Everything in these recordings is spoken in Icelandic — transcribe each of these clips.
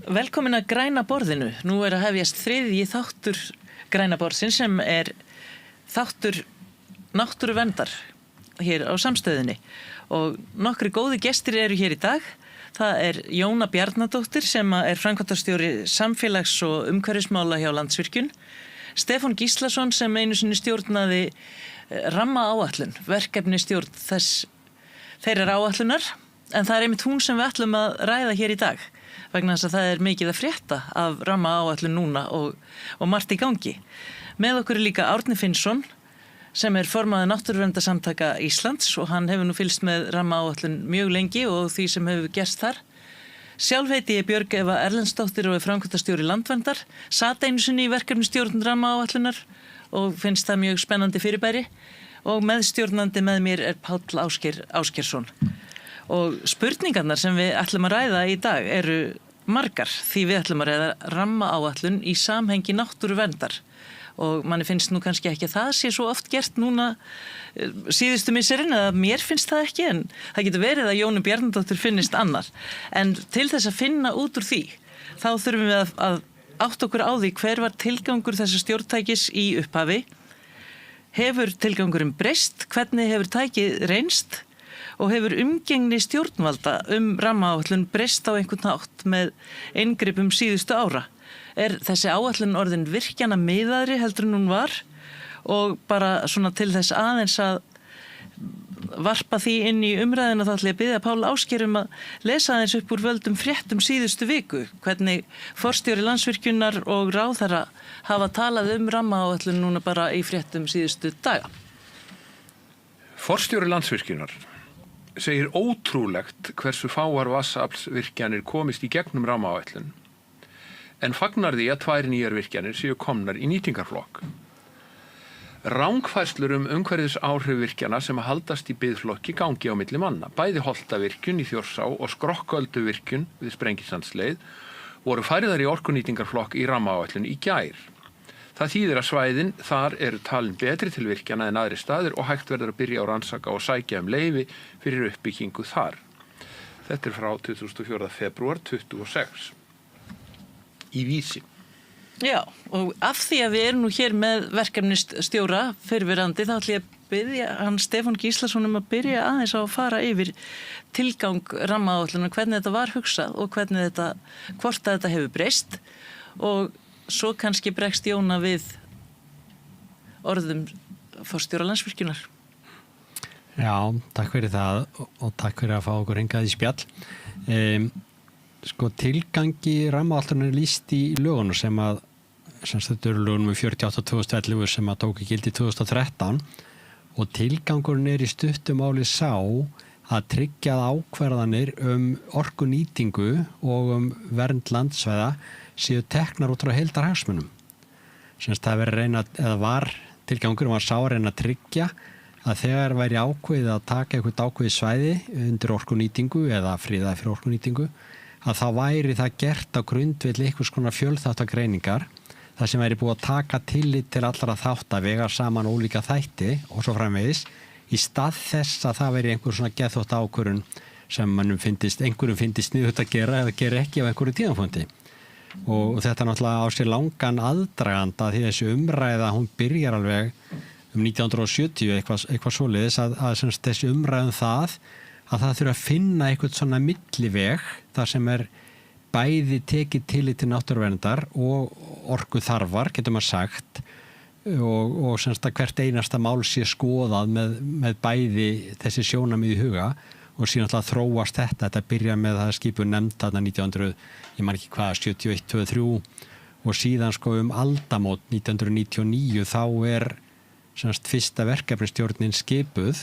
Velkomin að Græna borðinu. Nú að hefjast þriðji þáttur Græna borðsins sem þáttur náttúruverndar hér á samstöðinni. Og nokkri góði gestir eru hér í dag. Það Jóna Bjarnadóttir sem framkvæmdastjóri samfélags- og umhverfismála hjá Landsvirkjun. Stefán Gíslason sem einu sinni stjórnaði rammaáætlun, verkefni stjórn þeirrar áætlunar. En það einmitt hún sem við ætlum að ræða hér í dag. Vegna þess að það mikið að frétta af rammaáætlun núna og margt í gangi. Með okkur líka Árni Finnsson sem formaður Náttúruverndarsamtaka Íslands og hann hefur nú fylgst með rammaáætlun mjög lengi og því sem hefur gerst þar. Sjálf heiti ég Björg Eva Erlendsdóttir og framkvæmdastjóri Landverndar, sat einu sinni í verkefnisstjórn rammaáætlunar og finnst það mjög spennandi fyrirbæri og meðstjórnandi með mér Páll Ásgeirsson. Og spurningarnar sem við ætlum að ræða í dag eru margar því við ætlum að ræða rammaáætlun í samhengi náttúruverndar. Og manni finnst nú kannski ekki að það sé svo oft gert núna síðustu misserin, eða mér finnst það ekki, en það getur verið að Jónu Bjarnadóttir finnist annar. En til þess að finna út úr því, þá þurfum við að átta okkur á því hver var tilgangur þessa stjórntækis í upphafi. Hefur tilgangurinn breyst? Hvernig hefur tækið reynst? Og hefur umgengni stjórnvalda rammaáætlun breyst á einhvern hátt með inngripum síðustu ára? Þessi áætlun orðin virkjana miðaðri heldur en hún var og bara svona til þess aðeins að varpa því inn í umræðina þá ætla ég að biðja Pál Ásgeir að lesa aðeins upp úr völdum fréttum síðustu viku, hvernig forstjóri Landsvirkjunar og ráðherra hafa talað rammaáætlun núna bara í fréttum síðustu daga. Forstjóri Landsvirkjunar segir ótrúlegt hversu fáar vatnsaflsvirkjanir komist í gegnum rammaáætlun, en fagnar því að 2 nýjar virkjanir séu komnar í nýtingarflokk. Rangfærslur umhverfisáhrif virkjana sem haldast í biðflokki gangi á milli manna. Bæði Holtavirkjun í Þjórsá og Skrokkölduvirkjun við Sprengisandsleið voru færðar í orkunýtingarflokk í rammaáætlun í gær. Það þýðir að svæðin þar eru talin betri til virkjana en aðri staðir og hægt verður að byrja á rannsaka og sækja leyfi fyrir uppbyggingu þar. Þetta frá 24. febrúar 26 í Vísi. Já, og af því að við erum nú hér með verkefnisstjóra fyrrverandi, þá ætla ég að biðja hann Stefán Gíslason að byrja aðeins á að fara yfir tilgang rammaáætlunar, hvernig þetta var hugsað og hvort að þetta hefur breyst og svo kannski bregst Jóna við orðum forstjóra Landsvirkjunar. Já, takk fyrir það og takk fyrir að fá okkur hingað í spjall. Tilgangi rammaáætlunar lýst í lögunum sem þetta eru lögunum 48/2011 sem tóku gildi 2013 og tilgangurinn í stuttu máli sá að tryggja ákvarðanir orkunýtingu og vernd landsvæða séu teknar út frá heildarhagsmunum. Það tilgangurinn var sá að reyna að tryggja að þegar væri ákveðið að taka eitthvað ákveðið svæði undir orkunýtingu eða friða fyrir orkunýtingu, að þá væri það gert á grundvelli einhvers konar fjölþáttagreiningar, það sem væri búið að taka tillit til allra þátta, vega saman ólíka þætti og svo framvegis, í stað þess að það væri einhver svona geðþótt ákvörðun sem einhverjum finnist sniðugt að gera eða gera ekki á einhverju tímapunkti. Og þetta náttúrulega á sér langan aðdraganda því þessi umræða, hún byrjar alveg 1970 eitthvað svoleiðis að þessi umræðum það þurfa að finna eitthvað svona milliveg þar sem bæði tekið tillit til náttúruverndar og orku þarfar, getur maður sagt, og að hvert einasta mál sé skoðað með bæði þessi sjónarmið í huga og síðan alltaf þróast þetta byrja með það skipu nefnd þarna 1900, ég man ekki hvað, 71, 23 og síðan aldamót 1999 þá fyrsta verkefnisstjórnin skipuð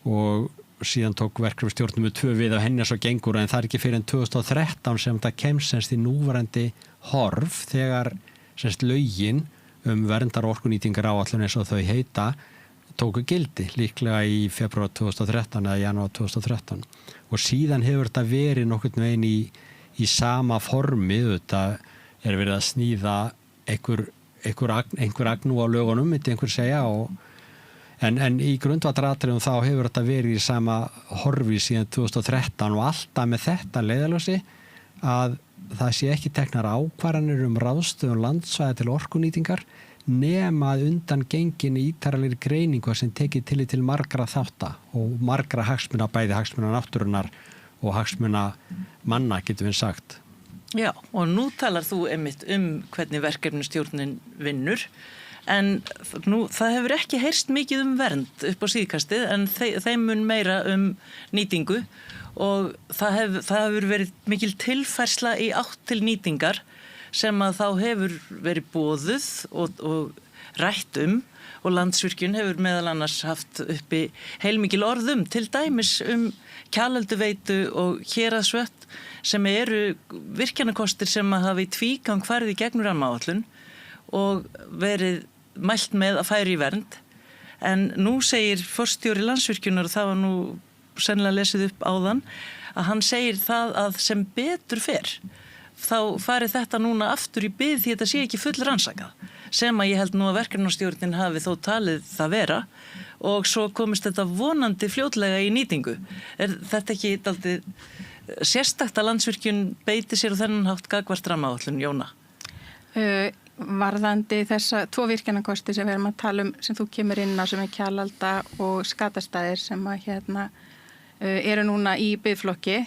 og síðan tók verkefnisstjórnin með 2 við af henni svo gengur en það ekki fyrir en 2013 sem það kemst í núverandi horf þegar lögin verndar orkunýtingar áætlun eins og þau heita tóku gildi líklega í febrúar 2013 eða janúar 2013 og síðan hefur þetta verið nokkurn veginn í sama formi. Þetta verið að sníða einhver agnú á lögunum, myndi einhver segja en í grundvallaratriðum þá hefur þetta verið í sama horfi síðan 2013 og alltaf með þetta leiðarljósi að það sé ekki teknar ákvarðanir ráðstöfun landsvæða til orkunýtingar nema að undan gengin ítarlegri greiningu sem tekið til margra þátta og margra hagsmuna, bæði hagsmuna náttúrunnar og hagsmuna manna, getum við sagt. Já, og nú talar þú einmitt hvernig verkefnastjórnin vinnur, en nú, það hefur ekki heyrst mikið vernd upp á síðkastið, en þeim mun meira nýtingu og það hefur verið mikil tilfærsla í átt til nýtingar sem að þá hefur verið boðuð og rætt og Landsvirkjun hefur meðal annars haft uppi heilmikil orð til dæmis Kjalelduveitu og Héraðsvötn sem eru virkjanakostir sem að hafa í tvígang farið í gegnum rammaáætlun og verið mælt með að færa í vernd. En nú segir forstjóri Landsvirkjunar, og það var nú sennilega lesið upp áðan, að hann segir það að sem betur fer, þá farið þetta núna aftur í bið því þetta sé ekki full rannsakað, sem að ég held nú að verkefnastjórnin hafi þó talið það vera og svo komist þetta vonandi fljótlega í nýtingu. Er þetta ekki dálítið sérstakt að Landsvirkjun beiti sér á þennan hátt gagnvart rammaáætlun, Jóna? Varðandi þessa 2 virkjanakosti sem við erum að tala sem þú kemur inn á, sem Kjalalda og Skatastaðir sem að eru núna í biðflokki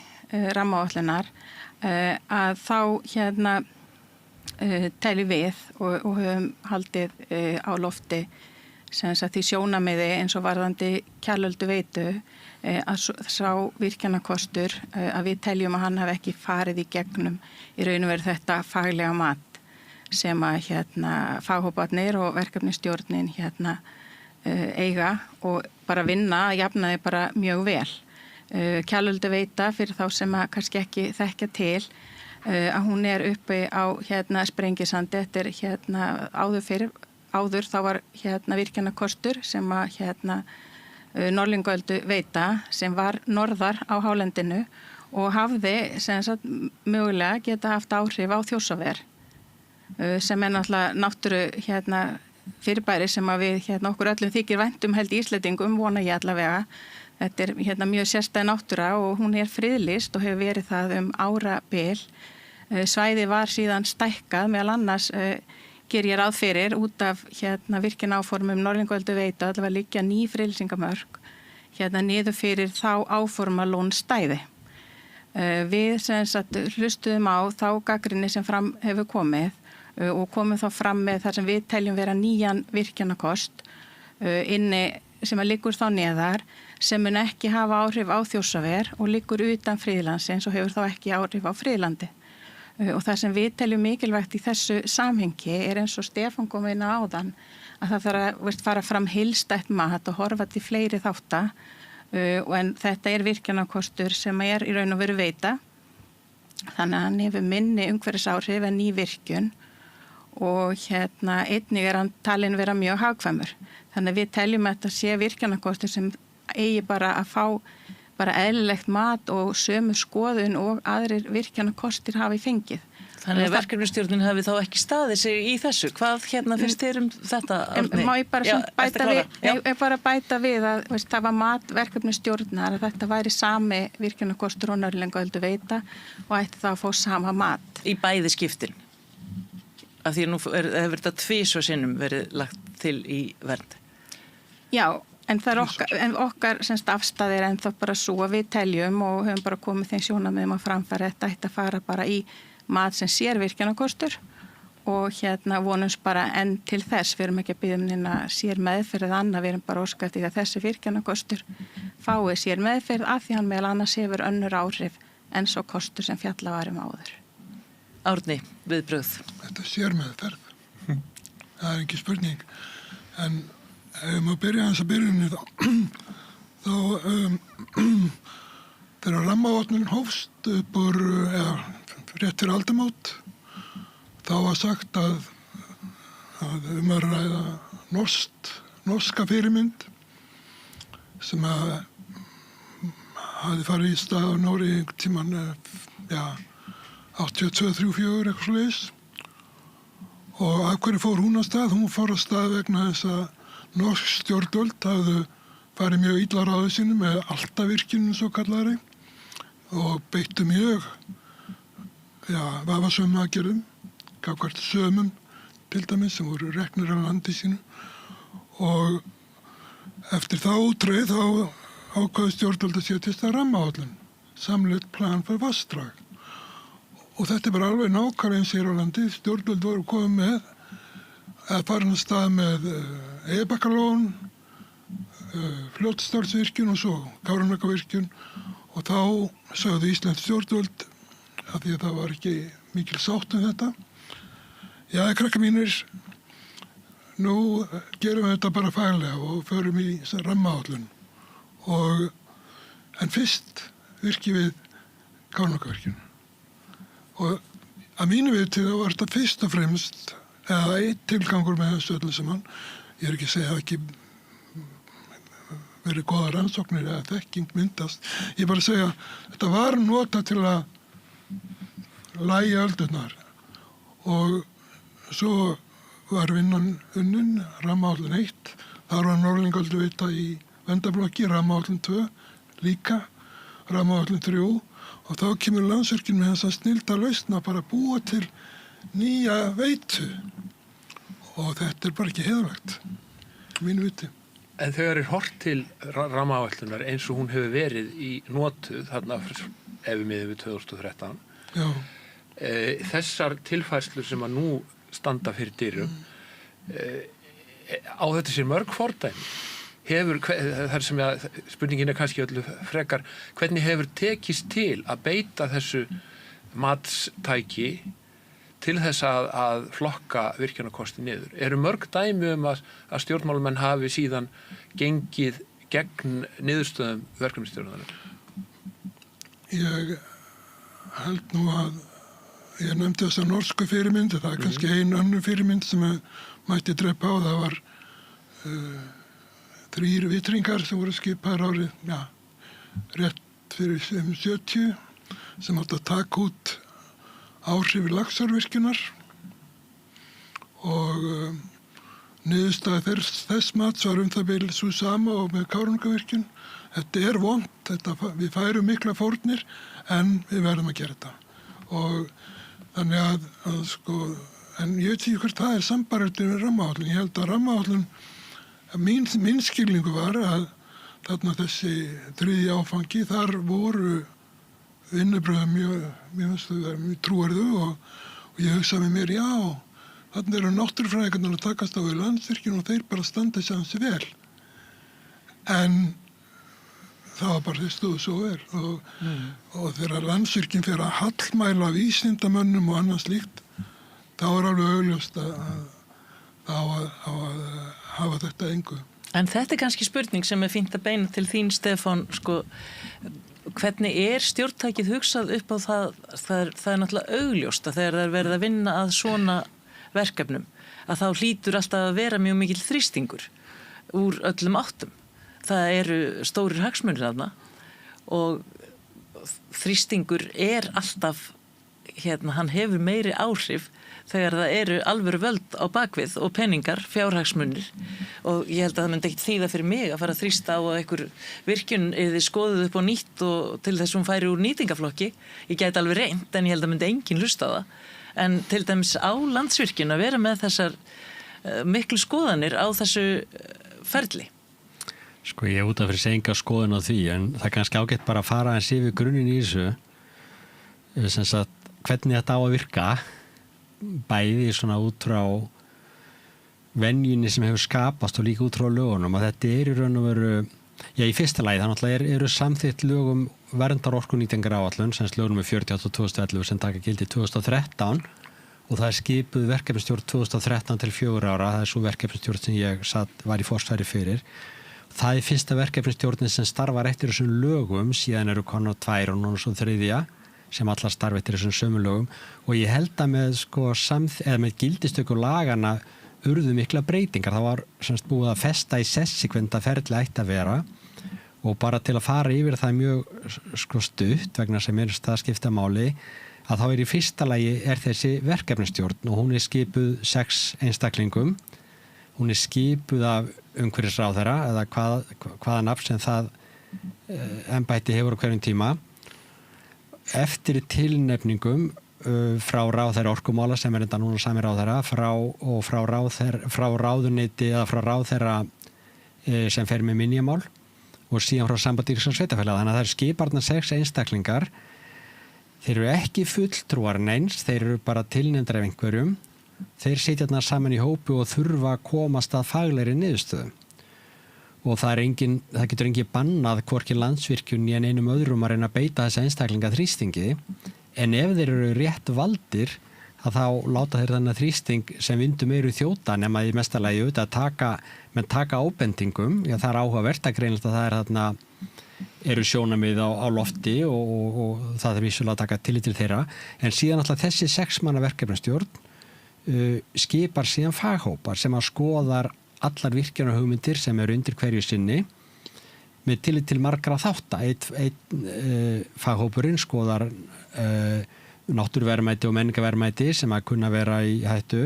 rammaáætlunar, að þá teljum við og höfum haldið á lofti sem sagt í sjónamiði eins og varðandi Kjalelduveitu að sá virkjanakostur að við teljum að hann hafi ekki farið í gegnum í raun og veru þetta faglega mat sem að faghóparnir og verkefnastjórnin eiga og bara vinna að jafnaði bara mjög vel. Kjalölduveita fyrir þá sem að kannski ekki þekkja til að hún uppi á Sprengisandi. Þetta áður þá var virkjanakostur sem að Norðlingaölduveita sem var norðar á hálendinu og hafði sem sagt mögulega geta haft áhrif á Þjórsárver sem náttúrulega náttúru fyrirbæri sem að við okkur öllum þykir vænt held Íslendingum, vona ég allavega. Þetta mjög sérstæð náttúra og hún friðlýst og hefur verið það árabil. Svæði var síðan stækkað, meðal annars ger ég ráð fyrir út af virkjunaráformum Norðlingaölduveitu allavega liggja ný friðlýsingamörk niður fyrir þá áforma lónstæði. Við sem sagt hlustuðum á þá gagnrýni sem fram hefur komið og komum þá fram með þar sem við teljum vera nýjan virkjanakost inni sem að liggur þá neðar sem mun ekki hafa áhrif á Þjórsárver og liggur utan friðlandsins og hefur þá ekki áhrif á friðlandi. Og það sem við teljum mikilvægt í þessu samhengi eins og Stefán kom inn á áðan að það þarf að fara fram heildstætt mat og horfa til fleiri þátta en þetta virkjanakostur sem í raun og veru veita þannig að hann hefur minni umhverfisáhrif en ný virkjun og einnig hann talinn vera mjög hagkvæmur. Þannig að við teljum að þetta sé virkjanakostur sem eigi bara að fá bara eðlilegt mat og sömu skoðun og aðrir virkjanakostir hafi fengið. Þannig að verkefnastjórnin hafi þá ekki staðið sig í þessu. Hvað finnst þér þetta, Árni? Má ég bara bæta við að það var mat verkefnastjórnar að þetta væri sami virkjanakostur og Norðlingaölduveita og ætti það að fá sama mat. Í bæði skiptin? Af því að nú hefur þetta 2 sinnum verið lagt til í vernd. Já, en það okkar semst afstæðir en þá bara svo að við teljum og höfum bara komið þeim sjónarmiðum að framfæra þetta ætti að fara bara í mat sem sér virkjanakostur og vonumst bara enn til þess. Við erum ekki að biðja neina sér meðferð annað, við erum bara óskað því að þessi virkjanakostur fái sér meðferð af því hann meðal annars hefur önnur áhrif en svo kostur sem fjalla var áður. Árni, viðbrögð. Þetta sér meðferð. Það er ekki spurning. En ef maður byrja að byrjunni þá þegar rammaáætlunin hófst upp úr rétt fyrir aldamót þá var sagt að að ræða norska fyrirmynd sem að hafði farið í stað á Nóri einhvern tímann 82-34 eitthvað svoleiðis og af hverju fór hún á stað? Hún fór á stað vegna þess að norsk stjórnvöld hafðu farið mjög illa á ráði sínu með Altavirkjunum svo kallari og beittu mjög vafasömum aðgerðum, gagnvart sömum til dæmis sem voru reknir á landi sínu og eftir þá útreið þá ákvaði stjórnvöld að setja þessa rammaáætlun, samleitt plan fyrir vatnsdrag. Og þetta er bara alveg nákvæmlega eins hér á landi. Stjórnvöld voru komið með að fara af stað með Eyjabakkalón, Fljótsdalsvirkjun og svo Kárahnjúkavirkjun og þá sögðu íslensk stjórnvöld af því að það var ekki mikil sátt þetta. Já, krakkar mínir, nú gerum við þetta bara faglega og förum í rammaáætlun. En fyrst virkjum við Kárahnjúkavirkjun. Og að mínu viti þá var þetta fyrst og fremst, eða einn tilgangur með þessu öllu saman. Ég er ekki að segja að ekki verið góða rannsóknir eða þekking myndast. Ég er bara að segja að þetta var notað til að lægja öldurnar. Og svo var vinnan unnin, rammaáætlun 1. Þar var Norðlingaölduveita í verndarflokki, rammaáætlun 2 líka, rammaáætlun 3. Og þá kemur Landsvirkjun með þessa snilda lausn að bara búa til nýja veitu. Og þetta er bara ekki heiðarlegt, mínu viti. En þegar horft til rammaáætlunar eins og hún hefur verið í notuð þarna ef við miðum við 2013. Já. Þessar tilfærslur sem að nú standa fyrir dyrum, á þetta sér mörg fordæmi. Þar sem spurningin er kannski öllu frekar, hvernig hefur tekist til að beita þessu matstæki til þess að flokka virkjunarkosti niður? Eru mörg dæmi að stjórnmálamenn hafi síðan gengið gegn niðurstöðum verkefnisstjórnarinnar? Ég held nú að ég nefndi þessa norsku fyrirmynd, það er kannski ein önnur fyrirmynd sem mætti drepa á, það var 3 vitringar sem voru skipaðir árið, rétt fyrir 70 sem átti að taka út áhrif Laxárvirkjunar og niðurstaða þess mats var það bil svo sama og með Kárahnjúkavirkjun. Þetta er vont, við færum mikla fórnir en við verðum að gera þetta. Og þannig að sko, en ég veit ekki hvort það er sambaröldin við rammaáætlun. Ég held að rammaáætlun, minn skilningu var að þarna þessi 3. áfangi, þar voru vinnubröðum mjög trúarðu og ég hugsaði með mér, já, þarna eru náttúrufræðingarnir að takast á við Landsvirkjun og þeir bara standa sér ansi vel. En það var bara þeir stóðu svo vel og þegar Landsvirkjun fer að hallmæla vísindamönnum og annað slíkt, þá er alveg augljóst að hafa þetta engu. En þetta er kannski spurning sem er fínt að beina til þín, Stefán, sko, hvernig er stjórntækið hugsað upp á það er náttúrulega augljóst að þegar það er verið að vinna að svona verkefnum, að þá hlýtur alltaf að vera mjög mikill þrýstingur úr öllum áttum. Það eru stórir hagsmunir þarna og þrýstingur er alltaf, hann hefur meiri áhrif þegar það eru alvöru völd á bakvið og peningar, fjárhagsmunir og ég held að það myndi ekkert þýða fyrir mig að fara að þrýsta á að einhver virkjun yrði skoðuð upp á nýtt og til þess hún færi úr nýtingaflokki. Ég gæti alveg reynt en ég held að myndi enginn hlusta á það. En til dæmis á Landsvirkjun að vera með þessar miklu skoðanir á þessu ferli. Sko ég er út af fyrir enga skoðun á því en það er kannski ágætt bara að fara eins yfir grunninn í þessu sem sagt hvernig þetta á að virka bæði svona út frá venjunni sem hefur skapast og líka út frá lögunum að þetta er í raun og veru í fyrsta lagi það náttúrulega eru samþykkt lögum verndar orkunýtingar áætlun sem lögum 48/2011 sem taka gildi 2013 og það er skipuð verkefnisstjórn 2013 til 4 ára, það er svo verkefnisstjórn sem ég var í forsvari fyrir. Það er fyrsta verkefnisstjórnin sem starfar eftir þessum lögum, síðan eru konar 2 og núna svo 3 sem allar starfa eftir þessum sömu lögum og ég held að með með gildistöku lagana urðu mikla breytingar. Það var semst búið að festa í sessi hvernig það ferli ætti að vera og bara til að fara yfir það mjög stutt vegna sem er það skipta máli að þá í fyrsta lagi er þessi verkefnisstjórn og hún er skipuð 6 einstaklingum. Hún er skipuð af umhverfisráðherra eða hvaða nafn sem það embætti hefur á hverjum tíma. Eftir tilnefningum frá ráðherra orkumála sem enda núna sami ráðherra frá ráðuneyti eða frá ráðherra sem fer með minjamál og síðan frá sambandi íslenskra sveitarfélaga. Þannig að það eru skiparnar 6 einstaklingar. Þeir eru ekki fulltrúar neins, þeir eru bara tilnefndir af einhverjum. Þeir sitja þarna saman í hópi og þurfa að komast að faglegri niðurstöðu. Og það getur engin bannað hvorki Landsvirkjun en einum öðrum að reyna að beita þessa einstaklinga þrýstingi. En ef þeir eru rétt valdir, að þá láta þeir þannig þrýsting sem vindu meiru þjóta nema í mestalagi auðvitað að taka ábendingum. Já, það er áhugavert að greinast að það er þarna eru sjónamið á lofti og það er vissulega að taka tillit til þeirra. En síðan alltaf þessi 6 manna verkefnastjórn skipar síðan faghópar sem að skoðar allar virkjunarhugmyndir sem eru undir hverju sinni með tillit til margra þátta. Einn faghópurinn skoðar náttúruverðmæti og menningarverðmæti sem að kunna vera í hættu.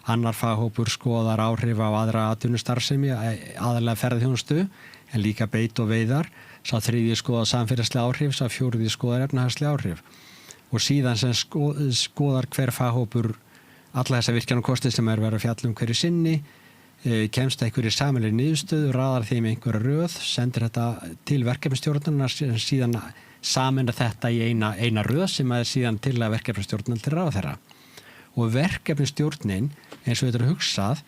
Annar faghópur skoðar áhrif á aðra atvinnustarfsemi, aðalega ferðaþjónustu, en líka beit og veiðar. Sá 3. skoðar samfélagslega áhrif, sá 4. skoðar efnahagslega áhrif. Og síðan sem skoðar hver faghópur alla þessa virkjunarkosti sem verið að fjalla hverju sinni, kemst einhverju sameiginlegri niðurstöðu, raðar þeim einhverja röð, sendir þetta til verkefnastjórnarnar, síðan sameina þetta í eina röð sem er síðan til að verkefnastjórnar til ráðherra. Og verkefnastjórnin, eins og þetta er hugsað,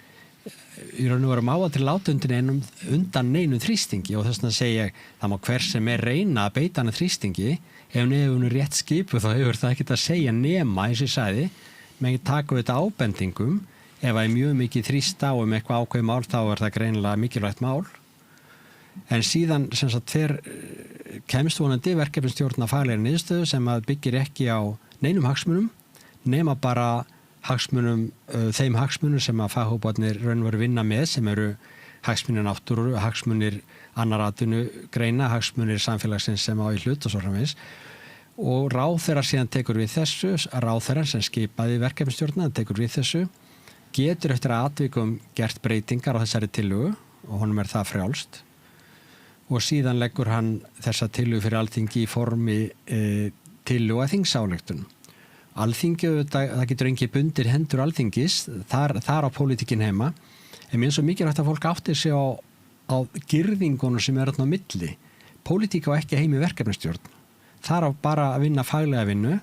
í raun og veru má að til láta undan neinum þrýstingi og þess vegna segja ég, það má hver sem er reyna að beita hana þrýstingi, ef nefnum rétt skipu þá hefur það ekkert að segja nema, eins og ég sagði, menn taka þetta ábendingum. Ef það er mjög mikið þrýst á eitthvað ákveð mál þá er það greinilega mikilvægt mál. En síðan sem sagt kemst vonandi verkefnastjórn að faglegri niðurstöðu sem að byggir ekki á neinum hagsmunum, nema bara þeim hagsmunum sem að faghóparnir raun og veru vinna með, sem eru hagsmunir náttúru, hagsmunir annar atvinnugreina, hagsmunir samfélagsins sem á í hlut og svo framvegis. Og ráðherra síðan tekur við þessu, ráðherran sem skipaði verkefnastjórna tekur við þessu, getur eftir að atvikum gert breytingar á þessari tillögu og honum er það frjálst og síðan leggur hann þessa tillögu fyrir Alþingi í formi tillögu að þingsályktun. Alþingi, það getur engi bundir hendur Alþingis, þar á pólitíkin heima, en mér er svo mikilvægt að fólk áttir sig á girðingunum sem er þarna á milli. Pólitík á ekki heimi verkefnastjórn. Þar á bara að vinna faglega vinnu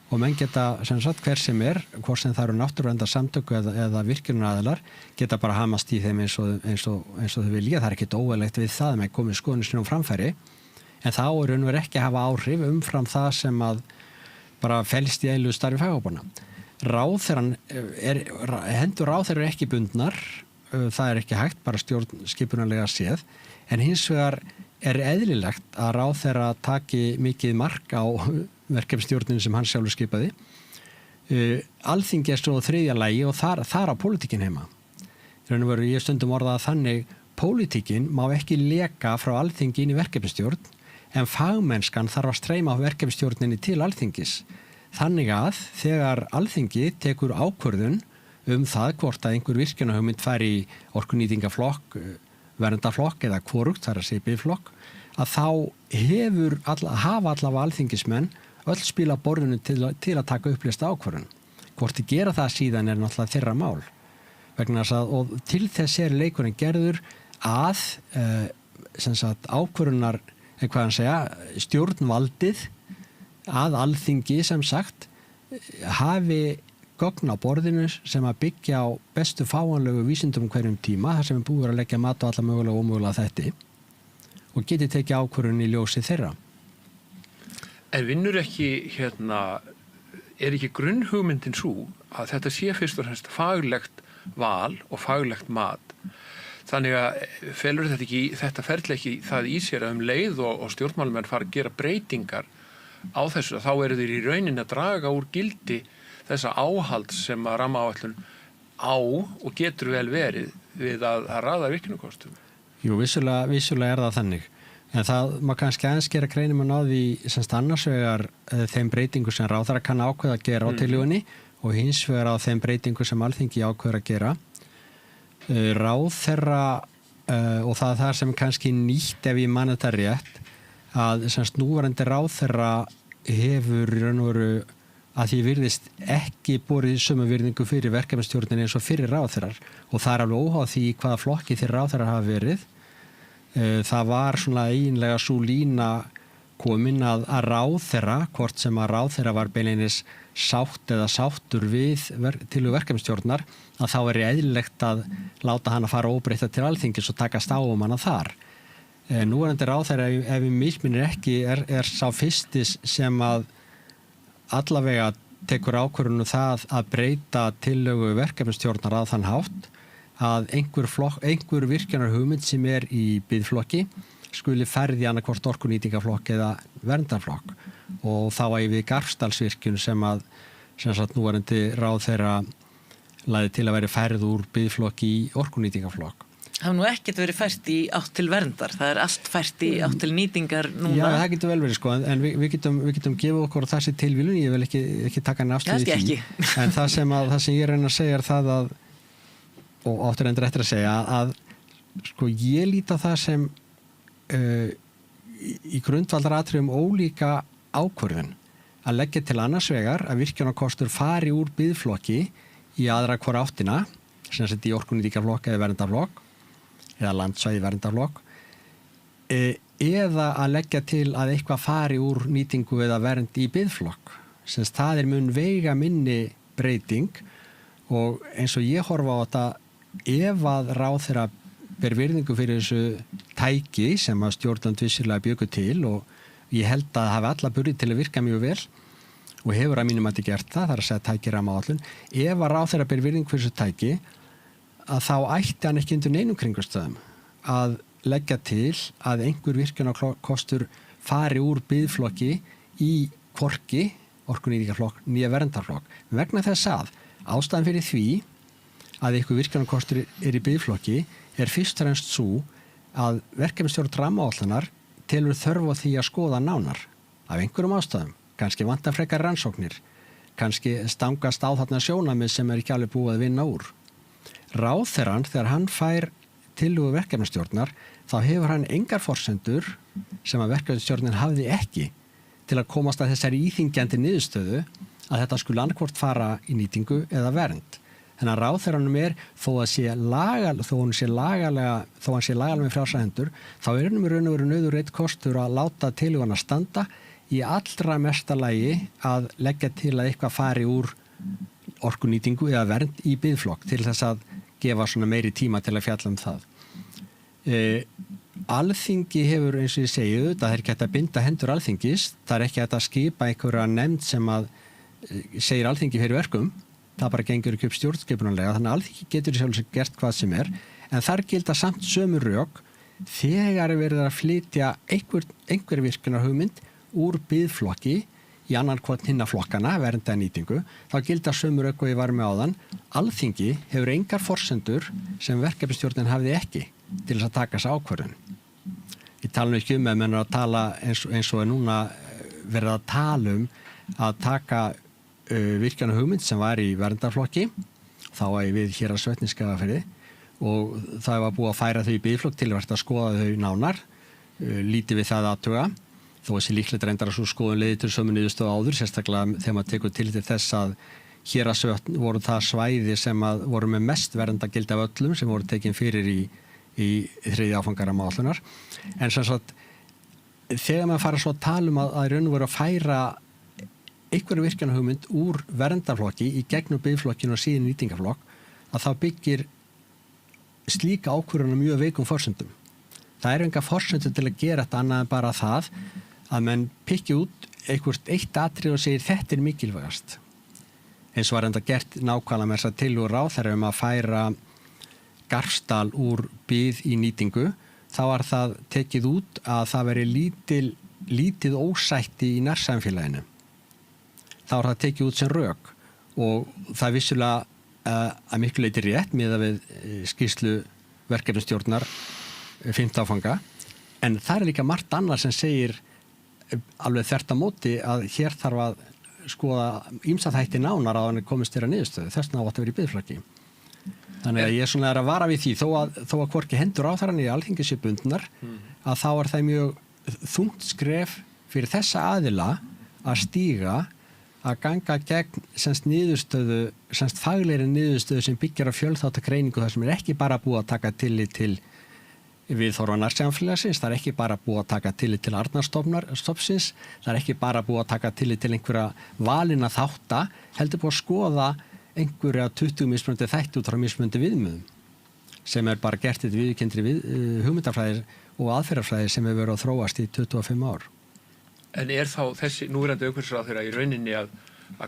og menn geta, sem sagt, hver sem er, hvort sem það eru náttúruverndarsamtök eða virkjunaraðilar, geta bara hamast í þeim eins og þau vilja. Það er ekkert óeðlegt við það með komið skoðunum sinni framfæri, en þá er raun og veru ekki að hafa áhrif umfram það sem að bara felst í eðlilegu starfi faghópanna. Hendur ráðherra er ekki bundnar, það er ekki hægt, bara stjórnskipunarlega séð, en hins vegar er eðlilegt að ráðherra taki mikið mark á verkefnastjórnin sem hann sjálfur skipaði. Alþingi er svo þriðja lagi og þar á pólitíkin heima. Raun og veru ég stundum orðað þannig, pólitíkin má ekki leka frá Alþingi inn í verkefnastjórn, en fagmennskan þarf að streyma á verkefnastjórninni til Alþingis. Þannig að þegar Alþingi tekur ákvörðun það hvort að einhver virkjunarhugmynd fari í orkunýtingaflokk, verndaflokk eða hvorugt, það er að segja biðflokk, að þá hafa allavega alþingismenn öll spila borðinu til að taka upplýsta ákvörðun. Hvort þið gera það síðan er náttúrulega þeirra mál. Vegna þess að, og til þess er leikurinn gerður að ákvörðunar, stjórnvaldið að Alþingi sem sagt hafi gögn á borðinu sem að byggja á bestu fáanlegu vísindum hverjum tíma, þar sem er búið að leggja mat á alla mögulega og ómögulega þætti og geti tekið ákvörðun í ljósi þeirra. En vinnur ekki er ekki grunnhugmyndin svo að þetta sé fyrst og fremst faglegt val og faglegt mat. Þannig að felur þetta ferli ekki það í sér að leið og stjórnmálamenn fara að gera breytingar á þessu, þá eru þeir í rauninni að draga úr gildi þessa áhald sem að rammaáætlun á og getur vel verið við að raða virkjunarkostum. Jú, vissulega er það þannig. En það má kannski aðeins gera greinum að náði annars vegar þeim breytingu sem ráðherra kann ákveða að gera á tillögunni og hins vegar á þeim breytingu sem Alþingi ákveður að gera. Ráðherra, og það sem kannski nýtt ef ég man þetta rétt, að núverandi ráðherra hefur í raun og veru að því virðist ekki borið sömu virðingu fyrir verkefnastjórnin eins og fyrir ráðherrar og það alveg óháð því hvaða flokki þeir ráðherrar hafa verið. Það var svona eiginlega svo lína komin að ráðherra, hvort sem að ráðherra var beinleinis sátt eða sáttur við til verkefnastjórnar, að þá er eðlilegt að láta hana fara óbreytta til Alþingis og takast á hana þar. Núverandi ráðherra, ef við misminnir ekki, er sá fyrstis sem að allavega tekur ákvörðun það að breyta tillögu verkefnastjórnar á þann hátt að einhver virkjanarhugmynd sem í biðflokki skuli færð í annað hvort orkunýtingaflokk eða verndarflokk og þá við Garpsdalsvirkjun sem sagt núverandi ráðherra lagði til að vera færð úr biðflokki í orkunýtingaflokk. Það nú ekkert verið fært í átt til verndar, það allt fært í átt til nýtingar núna. Já, það getur vel verið sko, en við getum gefið okkur þessi tilvílun, ég vil ekki taka hann afstöðu í því. En það sem ég reyna að segja það að, og áttur endur eftir að segja, að sko ég líta það sem í grundvaldaratriðum ólíka ákvörðun að leggja til annars vegar að virkjunarkostur fari úr biðflokki í aðra hvora áttina, sem sett í orkunýtingarflokk eða verndarflokk, eða landsvæði verndarflokk, eða að leggja til að eitthvað fari úr nýtingu eða vernd í biðflokk. Sem það mun veiga minni breyting og eins og ég horfa á þetta, ef að ráðherra ber virðingu fyrir þessu tæki sem að stjórnvöld vissilega bjuggu til og ég held að hafa alla burði til að virka mjög vel og hefur að mínum að þetta gert það er að segja tæki rammaáætlun. Ef að ráðherra ber virðingu fyrir þessu tæki, að þá ætti hann ekki undir neinum kringumstæðum að leggja til að einhver virkjunarkostur fari úr biðflokki í hvorki orkunýtingarflokk nýja verndarflokk. Vegna þess að ástæðan fyrir því að einhver virkjunarkostur í biðflokki fyrst og fremst svo að verkefnastjórn rammaáætlunar telur þörf á því að skoða nánar af einhverjum ástæðum. Kannski vantar frekar rannsóknir, kannski stangast á þarna sjónarmið sem ekki alveg búið að vinna úr. Ráðherrann, þegar hann fær tillögu verkefnastjórnar, þá hefur hann engar forsendur sem að verkefnastjórnin hafði ekki til að komast að þessari íþyngjandi niðurstöðu að þetta skulle annarkvort fara í nýtingu eða vernd. Þannig að ráðherranum þó hann sé lagalega með frjálsar hendur, þá hennum í raun og veru nauður eitt kostur að láta tillöguna standa í allra mesta lagi að leggja til að eitthvað fari úr orkunýtingu eða vernd í biðflokk til þess að gefa svona meiri tíma til að fjalla það. Alþingi hefur, eins og ég segi, það ekki hægt að binda hendur Alþingis, það ekki hægt að skipa einhverja nefnd sem að segir Alþingi fyrir verkum, það bara gengur ekki upp stjórnskipunarlega, þannig að Alþingi getur í sjálf gert hvað sem en þar gilda samt sömu rök þegar verið að flytja einhver virkjunarhugmynd úr biðflokki í annan hvort hinna flokkana, vernda nýtingu, þá gilda sömu rök og ég var með áðan. Alþingi hefur engar forsendur sem verkefnastjórnin hafði ekki til þess að taka þessa ákvörðun. Ég tala nú ekki að menn að tala eins og núna verið að tala að taka virkjunarhugmynd sem var í verndarflokki, þá var ég við hér að Sveinsskagafirði og það var búið að færa þau í biðflokk til að skoða þau nánar, lítið við það aðtuga. Þó þessi líklegt reyndar að svo skoðun leiði til sömu niðurstöðu áður, sérstaklega þegar maður tekur til þess að héraðsvötn voru það svæði sem voru með mest verndagildi af öllum sem voru tekin fyrir í þriðja áfangar rammaáætlunar. En sem sagt, þegar maður fara svo að tala að raun og veru að færa einhverju virkjunarhugmynd úr verndarflokki í gegnum biðflokkinu og síðan nýtingaflokk, að þá byggir slíka ákvörðun á mjög veikum forsendum. Það enga forsendur til að gera þetta annað en bara það að menn pikki út eitt atrið og segir þetta mikilvægast. Eins var enda gert nákvæmlega með þess að tillögur ráðherra að færa Garpsdal úr bið í nýtingu, þá var það tekið út að það veri lítið ósætti í nærsamfélaginu. Þá var það tekið út sem rök og það vissulega að miklu leyti rétt miðað við skýrslu verkefnastjórnar 15 áfanga, en það líka margt annar sem segir alveg þvert á móti að hér þarf að skoða ýmsa þætti nánar að hann komist þér að niðurstöðu, þess vegna átt að vera í biðflokki. Þannig að ég svona að vara við því, þó að hvorki hendur ráðherrann í Alþingi sé bundnar, að þá það mjög þungt skref fyrir þessa aðila að stíga að ganga gegn niðurstöðu, faglegri niðurstöðu sem byggjar á fjölþáttagreiningu þar sem ekki bara búið að taka tillit til viðhorfa nærsamfélagsins, það ekki bara búið að taka tillit til Arnarstofnsins, það ekki bara búið að taka tillit til einhverja valina þátta, heldur búið að skoða einhverja 20 mismunandi þætti út frá mismunandi viðmiðum sem bara gert þetta viðurkenndri hugmyndafræði og aðferðafræði sem hefur verið að þróast í 25 ár. En þá þessi núverandi umhverfisráðherra í rauninni að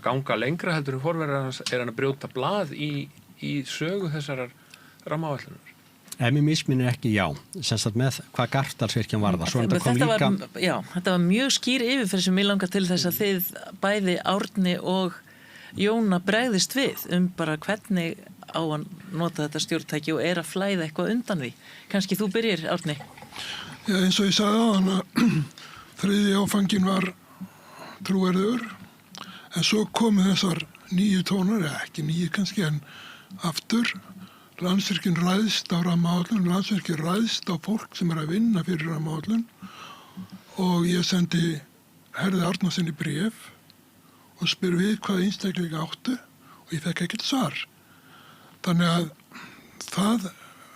ganga lengra heldur en forverar hans, hann að brjóta blað í sögu þessarar rammaáætlunar? Ef mér misminnir ekki, já, með hvað Garðdalsvirkjun varða. Þetta var mjög skýr yfirferð sem ég langar til þess að þið bæði Árni og Jóna bregðist við bara hvernig á að nota þetta stjórntæki og að flæða eitthvað undan því. Kannski þú byrjir, Árni? Já, eins og ég sagði á hana, þriðji áfangin var trúverðugur, en svo komu þessar nýju tónar, ekki nýju kannski, en aftur, Landsvirkjun ræðst á rammaáætlun, Landsvirkjun ræðst á fólk sem að vinna fyrir rammaáætlun og ég sendi Herði Árnasyni bréf og spyr við hvað einstaklega áttu og ég fekk ekkert svar. Þannig að það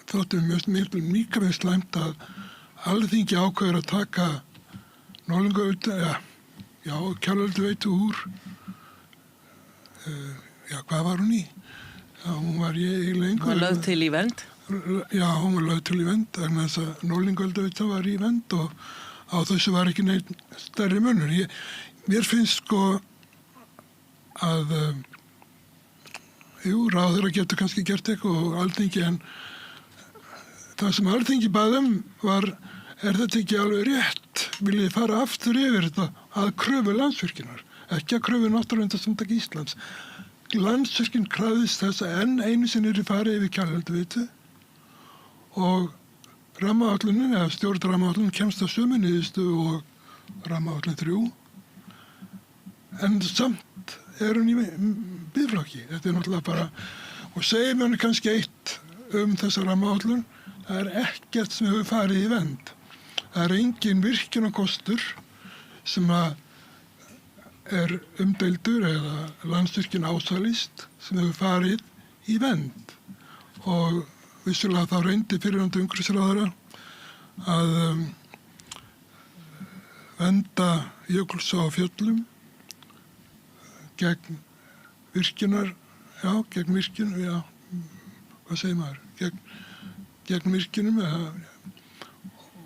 þótti mjög slæmt að Alþingi ákveður að taka Kjalvelduveitu úr, hvað var hún í? Já, hún var eiginlega Hún var lögð til í vernd? Já, hún var lögð til í vernd, þannig að þess að Norðlingaölduveita var í vernd og á þessu var ekki neitt stærri munur. Mér finnst að ráðherra getur kannski gert eitthvað og Alþingi, en það sem Alþingi baðum var, þetta ekki alveg rétt? Viljið þið fara aftur yfir þetta að kröfu Landsvirkjunar, ekki að kröfu Náttúruverndarsamtaka Íslands. Landsvirkjun krafðist þess að enn einu sinni farið yfir Kjalvelduveitu og rammaáætlunin eða stjórn rammaáætlunin kemst að sömu niðurstöðu og rammaáætlun 3. En samt hún í biðflokki. Þetta náttúrulega bara, og segir mér kannski eitt þessa rammaáætlun, það ekkert sem hefur farið í vernd. Það engin virkjunarkostur sem umdeildur eða Landsvirkjun ásælist sem hefur farið í vernd. Og vissulega þá reyndi fyrrverandi umhverfisráðherra að vernda Jökulsá á Fjöllum gegn virkjunar, hvað segir maður, gegn virkjunum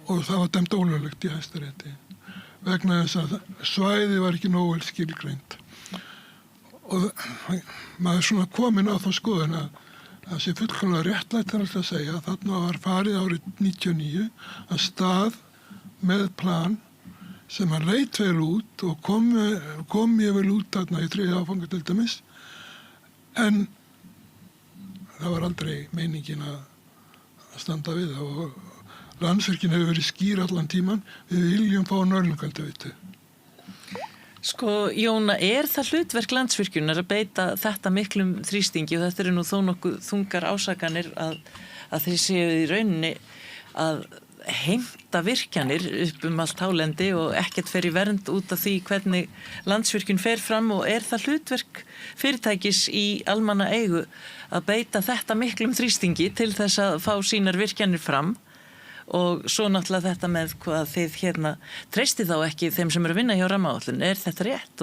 og það var dæmt ólöglegt í Hæstarétti vegna þess að svæði var ekki nógu vel skilgreint. Og maður svona kominn á þá skoðun að það sé fullkomlega réttlætt að segja að þarna var farið árið 99 að stað með plan sem að leit vel út og kom mjög vel út þarna í 3. áfanga til dæmis, en það var aldrei meiningin að standa við það og Landsvirkjun hefur verið skýr allan tíman, við viljum fá Norðlingaölduveitu. Jóna, það hlutverk Landsvirkjunar að beita þetta miklum þrýstingi og þetta eru nú þó nokkuð þungar ásakanir að þeir séu í rauninni að heimta virkjanir upp allt hálendi og ekkert fer í vernd út af því hvernig Landsvirkjun fer fram og það hlutverk fyrirtækis í almanna eigu að beita þetta miklum þrýstingi til þess að fá sínar virkjanir fram og svo náttúrulega þetta með hvað þið treysti þá ekki þeim sem eru að vinna hjá rammaáætlun. Þetta rétt?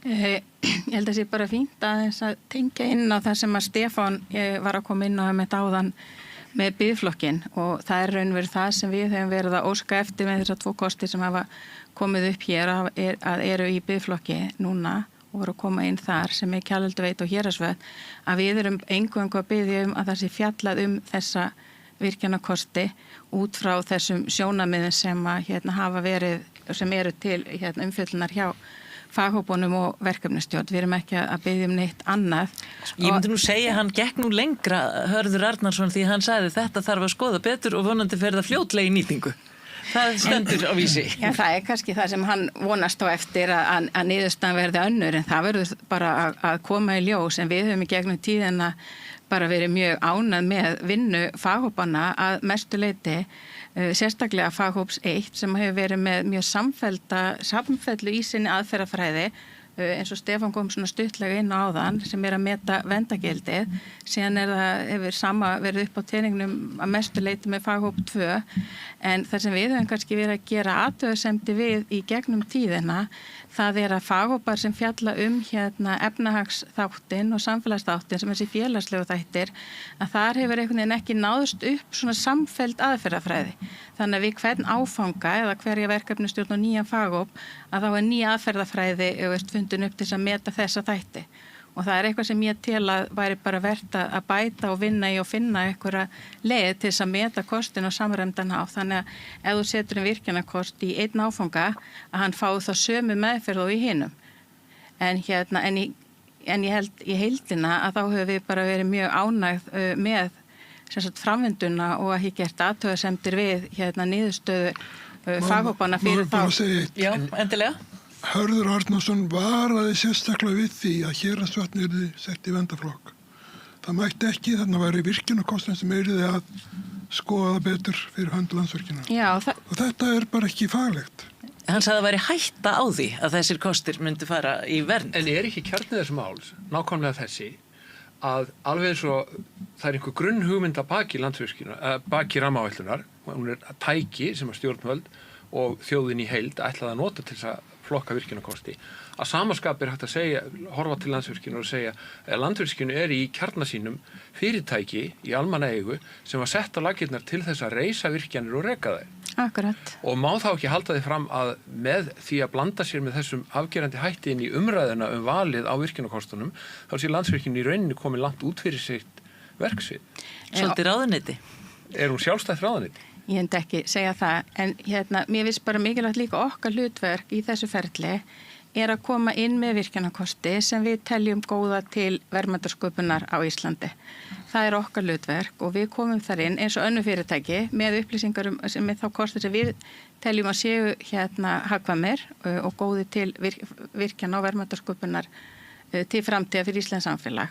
Ég held að sé bara fínt að tengja inn á það sem að Stefán var að koma inn á með áðan með biðflokkin og það raunverið það sem við höfum verið að óska eftir með þessar 2 kosti sem hafa komið upp hér að eru í biðflokki núna og voru að koma inn þar sem Kjalvelduveit og Héraðsvötn, að við erum eingöngu að biðja að það sé fjallað þessa virkjunarkosti út frá þessum sjónarmiðum sem hafa verið, sem eru til umfjöllunar hjá faghópunum og verkefnastjórn. Við erum ekki að biðja neitt annað. Ég myndi nú segja hann gekk nú lengra, Hörður Arnarsson, því hann sagði þetta þarf að skoða betur og vonandi fer það fljótlega í nýtingu. Það stendur á vísi. Já, það kannski það sem hann vonast á eftir að niðurstaðan verði önnur, en það verður bara að koma í ljós, en við höfum í gegnum tíðina bara verið mjög ánægð með vinnu faghópanna að mestu leyti sérstaklega faghóps 1 sem hefur verið með mjög samfellu í sinni aðferðafræði, eins og Stefán kom svona stuttlega inn á áðan sem að meta verndargildið, síðan það hefur sama verið upp á teningnum að mestu leyti með faghóp 2, en það sem við höfum kannski verið að gera athugasemdir við í gegnum tíðina, það að faghópar sem fjalla efnahagsþáttinn og samfélagsþáttinn sem þessi félagslegu þættir, að þar hefur einhvern veginn ekki náðst upp svona samfelld aðferðafræði. Þannig að við hvern áfanga eða hverja verkefnastjórn og nýjan faghóp að þá ný aðferðafræði fundin upp til að meta þessa þætti. Og það eitthvað sem ég tel að væri bara vert að bæta og vinna í og finna einhverja leið til þess að meta kostin og samræmdan hátt. Þannig að ef þú setur virkjunarkost í einn áfanga að hann fái þá sömu meðferð og í hinum. En ég held í heildina að þá höfum við bara verið mjög ánægð með framvinduna og ekki gert athugasemdir við niðurstöðu faghópanna fyrir þá. Já, endilega. Hörður Arnarsson varaði sérstaklega við því að héraðsvötn yrði sett í verndarflokk. Það mætti ekki, þannig að væri virkjunarkostin sem yrði að skoða betur fyrir hönd Landsvirkjunar. Og þetta bara ekki faglegt. Hann sagði að það væri hætta á því að þessir kostir myndi fara í vernd. En ekki kjarnið þessu máls, nákvæmlega þessi, að alveg eins og það einhver grunnhugmynd að baki Landsvirkjunar, baki rammaáætlunar, hún tæki sem að stjórnvöld og þjóðin í heild ætlaði að nota til þess að flokka virkjunarkosti. Að samaskap hægt að segja, horfa til Landsvirkjunar og segja að Landsvirkjunar í kjarna sínum fyrirtæki í almannaeigu sem var sett á laggirnar til þess að reisa virkjanir og reka þær. Akkurat. Og má þá ekki halda því fram að með því að blanda sér með þessum afgerandi hætti inn í umræðuna valið á virkjunarkostunum, þá sé Landsvirkjun í rauninni komið langt út fyrir sitt verksvið. Svolítið ráðuneyti. Hún sjálfstætt ráðuneyti? Ég myndi ekki segja það, en mér finnst bara mikilvægt líka okkar hlutverk í þessu ferli að koma inn með virkjunarkosti sem við teljum góða til verðmætasköpunar á Íslandi. Það okkar hlutverk og við komum þar inn eins og önnur fyrirtæki með upplýsingar sem þá kosti sem við teljum að séu hagkvæmir og góði til virkjana og verðmætasköpunar til framtíðar fyrir Íslands samfélag.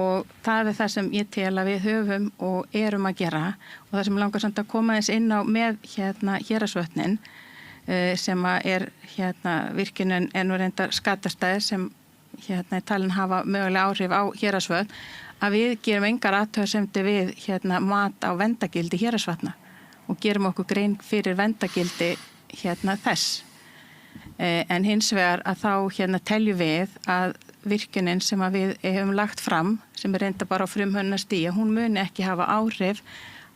Og það það sem ég tel að við höfum og erum að gera og það sem langar samt að koma þess inn á með héraðsvötnin sem að virkjunin nú reyndar skatastæðir sem talin hafa mögulega áhrif á héraðsvötn, að við gerum engar athugasemdir við mat á verndargildi héraðsvatna og gerum okkur grein fyrir verndargildi þess. En hins vegar að þá teljum við að virkjunin sem að við hefum lagt fram, sem reynda bara á frumhönnastigi, hún muni ekki hafa áhrif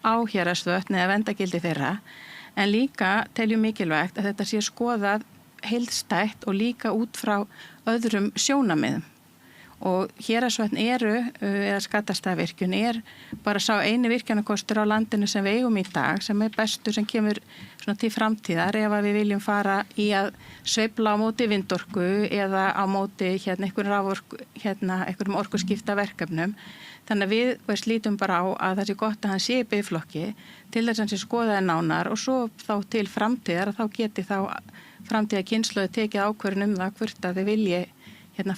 á héraðsvötn eða verndargildi þeirra, en líka teljum mikilvægt að þetta sé skoðað heildstætt og líka út frá öðrum sjónarmiðum. Og héraðsvötn eða Skatastaðavirkjun bara sá eini virkjunarkostur á landinu sem við eigum í dag, sem bestur sem kemur til framtíðar ef að við viljum fara í að sveifla á móti vindorku eða á móti einhverjum orkuskipta verkefnum. Þannig að við lítum bara á að það sé gott að hann sé í biðflokki til þess að hann sé skoðaði nánar og svo þá til framtíðar að þá geti framtíðar kynslóði tekið ákvörðun það hvort að þið vilji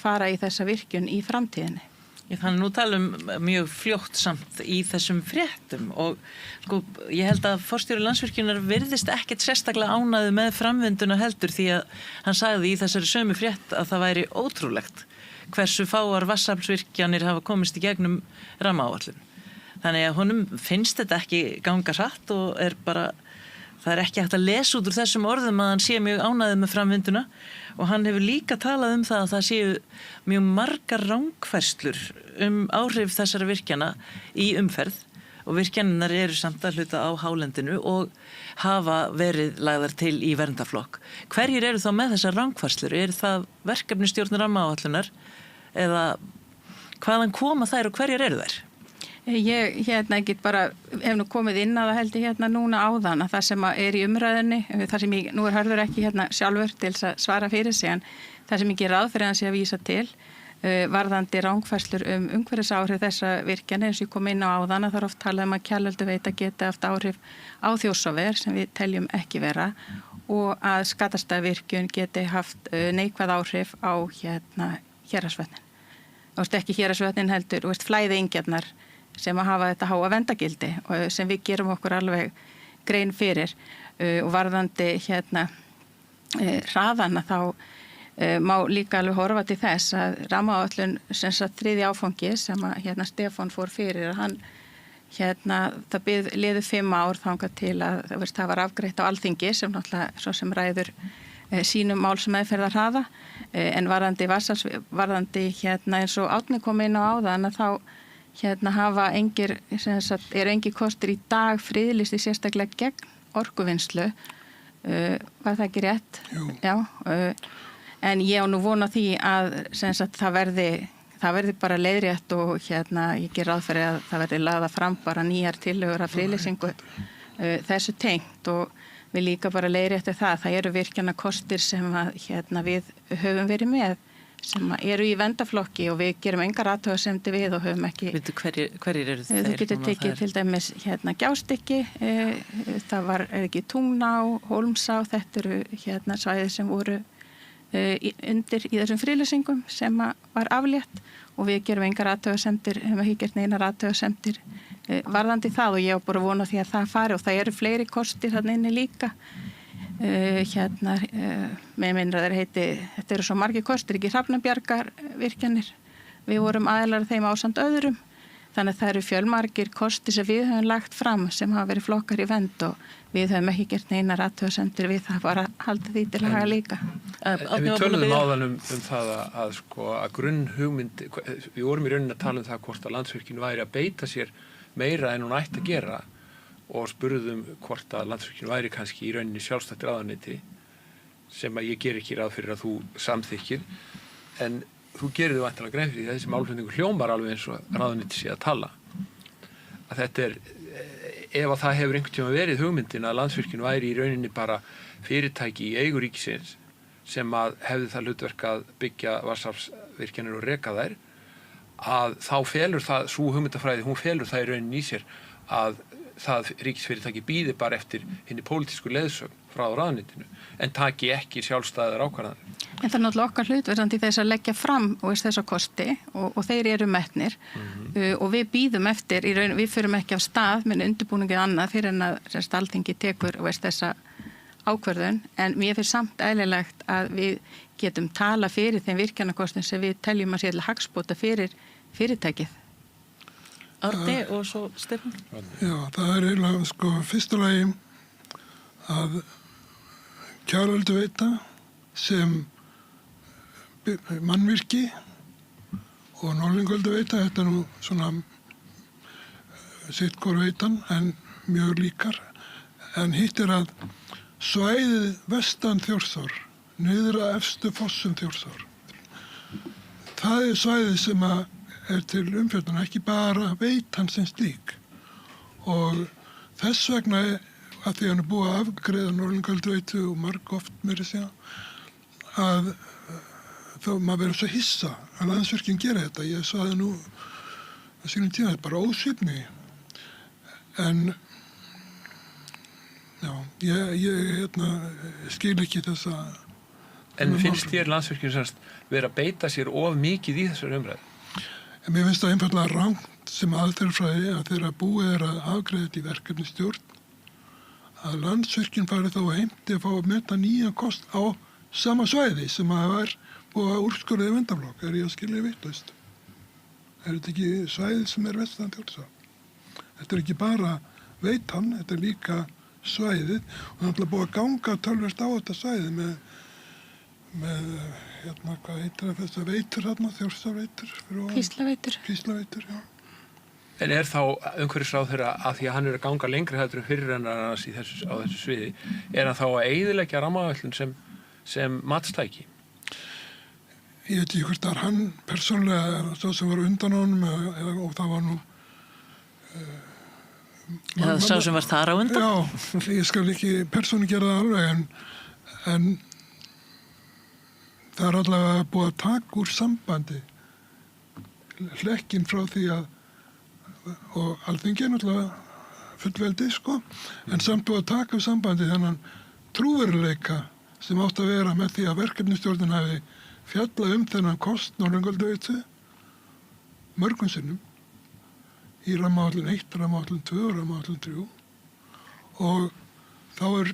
fara í þessa virkjun í framtíðinni. Þannig nú talum mjög fljótt samt í þessum fréttum og ég held að forstjóri Landsvirkjunar virðist ekkert sérstaklega ánægður með framvinduna heldur því að hann sagði í þessari sömu frétt að það væri ótrúlegt hversu fáar vatnsaflsvirkjanir hafa komist í gegnum rammaáætlun. Þannig að honum finnst þetta ekki ganga hratt og það ekki hægt að lesa út úr þessum orðum að hann sé mjög ánægður með framvinduna og hann hefur líka talað það að það séu mjög margar rangfærslur áhrif þessara virkjana í umferð og virkjaninnar eru samt að hluta á hálendinu og hafa verið lagðar til í verndarflokk. Hverjir eru þá með þessar rangfærslur? Það verkefnistjórn rammaáætlunar eða hvaðan koma þær og hverjir eru þær? Ég get bara, hef nú komið inn að það heldur núna áðan að það sem í umræðinni, það sem ég, nú Hörður ekki sjálfur til að svara fyrir sig, en það sem ég ger ráð fyrir hans að vísa til, varðandi rangfærslur umhverfisáhrif þessa virkjana eins og ég kom inn á áðan að það oft talað að Kjalölduveita geti haft áhrif á Þjórsárver sem við teljum ekki vera og að Skatastaðavirkjun geti haft neikvæð áhrif á héraðsvötnin. Ekki héraðsvötnin heldur, flæðiengjarnar sem að hafa þetta háa verndargildi og sem við gerum okkur alveg grein fyrir og varðandi hraðana þá má líka alveg horfa til þess að rammaáætlun sem sagt 3. áfangi sem að Stefán fór fyrir að hann það liðu 5 ár þangað til að það var afgreitt á Alþingi sem náttúrulega svo sem ræður sínum málsmeðferðar hraða en varðandi eins og Árni kom inn á áðan að þá hafa engir engir kostir í dag friðlisti sérstaklega gegn orkuvinnslu var það ekki rétt? Jú. Já, en ég á nú vona því að það verði bara leiðrétt og ég ger ráð fyrir að það verði lagða fram bara nýjar tillögur af friðlýsingu þessu tengt og við líka bara leiðréttu það eru virkjanakostir sem að við höfum verið með sem eru í verndaflokki og við gerum engar athugasemdir við og höfum ekki Hverjir eru þeir? Þú getur tekið til dæmis Gjásstykki, það var ekki Tungná, Hólmsá, þetta eru svæði sem voru undir í þessum friðlýsingum sem var aflétt og við gerum engar athugasemdir, höfum ekki gert neinar athugasemdir varðandi það og ég á bara vona því að það fari og það eru fleiri kostir þarna inni líka með minnra þetta eru svo margir kostir, ekki Hrafnabjargar virkjanir, við vorum aðilar þeim ásand öðrum, þannig að það eru fjölmargir kostir sem við höfum lagt fram sem hafa verið flokkar í vernd og við höfum ekki gert neinar athugasemdir við það bara haldið því til að haga líka. Við töluðum áðan það að grunnhugmynd, við vorum í rauninni að tala það hvort að Landsvirkjun væri að beita sér meira en hún ætti að gera og spurðum hvort að Landsvirkjun væri kannski í rauninni sjálfstætt ráðuneyti sem að ég ger ekki ráð fyrir að þú samþykkir en þú gerir þau væntanlega grein fyrir því að þessi málflutningur hljómar alveg eins og ráðuneyti sé að tala að þetta ef að það hefur einhvern tíma verið hugmyndin að Landsvirkjun væri í rauninni bara fyrirtæki í eigu ríkisins sem að hefði það hlutverk að byggja vatnsaflsvirkjanir og reka þær að þá felur það, sú hugmyndafræði, hún felur það í rauninni í sér að það ríkisfyrirtæki býði bara eftir hinni pólitísku leiðsögn frá ráðuneytinu en taki ekki sjálfstæðar ákvarðanir. En það er náttúrulega okkar hlutverðandi þess að leggja fram þessa kosti og þeir eru metnir og við býðum eftir, við förum ekki af stað með undirbúningið annað fyrir en að Alþingi tekur þessa ákvörðun en mér finnst samt eðlilegt að við getum tala fyrir þeim virkjanakostum sem við teljum að sé til hagsbóta fyrir fyrirtækið. Árni og svo Stefán? Já, það er eiginlega fyrsta lagi að Kjarölduveita sem mannvirki og Norðlingaölduveita, þetta er nú svona sitt hvor veitan en mjög líkar en hitt er að svæðið vestan Þjórsár niður að efstu fossum Þjórsár það er svæðið sem er til umfjöldun ekki bara veitan sem slík og þess vegna að því hann er búið að afgreiða Norðlingaölduveitu og margoft meira að segja að þá maður verður svo hissa að Landsvirkjun gera þetta. Ég sagði nú að sínum tíma þetta er bara ósvífni en já, ég skil ekki þessa En finnst þér Landsvirkjun semst vera að beita sér of mikið í þessar umræðu? En mér finnst það einfaldlega rangt sem aðferðafræði að þeirra búið er að afgreiða þetta í verkefnistjórn að Landsvirkjun fari þá að heimti að fá að meta nýja kost á sama svæði sem að var búið að úrskurðið verndaflokk. Er ég að skilja vitlaust? Er þetta ekki svæði sem er vestan Þjórsár? Þetta er ekki bara veitan, þetta er líka svæðið og það er alltaf búið að ganga tölvert á þetta svæði með hvað heitir það þess að veitur þarna, Þjórsárveitur? Kvíslaveitur, já. En er þá umhverfisráðherra að því að hann er að ganga lengri hættur en fyrir hennar á þessu sviði, er hann þá að eyðileggja rammaáætlun sem matstæki? Ég veit ekki hvort það er hann persónlega svo sem var undan honum og það var nú eða sá sem var þar á undan? Já, ég skal ekki persónu gera það alveg en það er allavega búið að taka úr sambandi hlekkin frá því að og Alþingi er náttúrulega fullveldi en samt búið að taka úr sambandi þennan trúveruleika sem átt að vera með því að verkefnistjórnin hafi fjallað þennan kost Norðlingaölduveitu mörgum sinnum í rammaáætlun 1, rammaáætlun 2 og rammaáætlun 3 og þá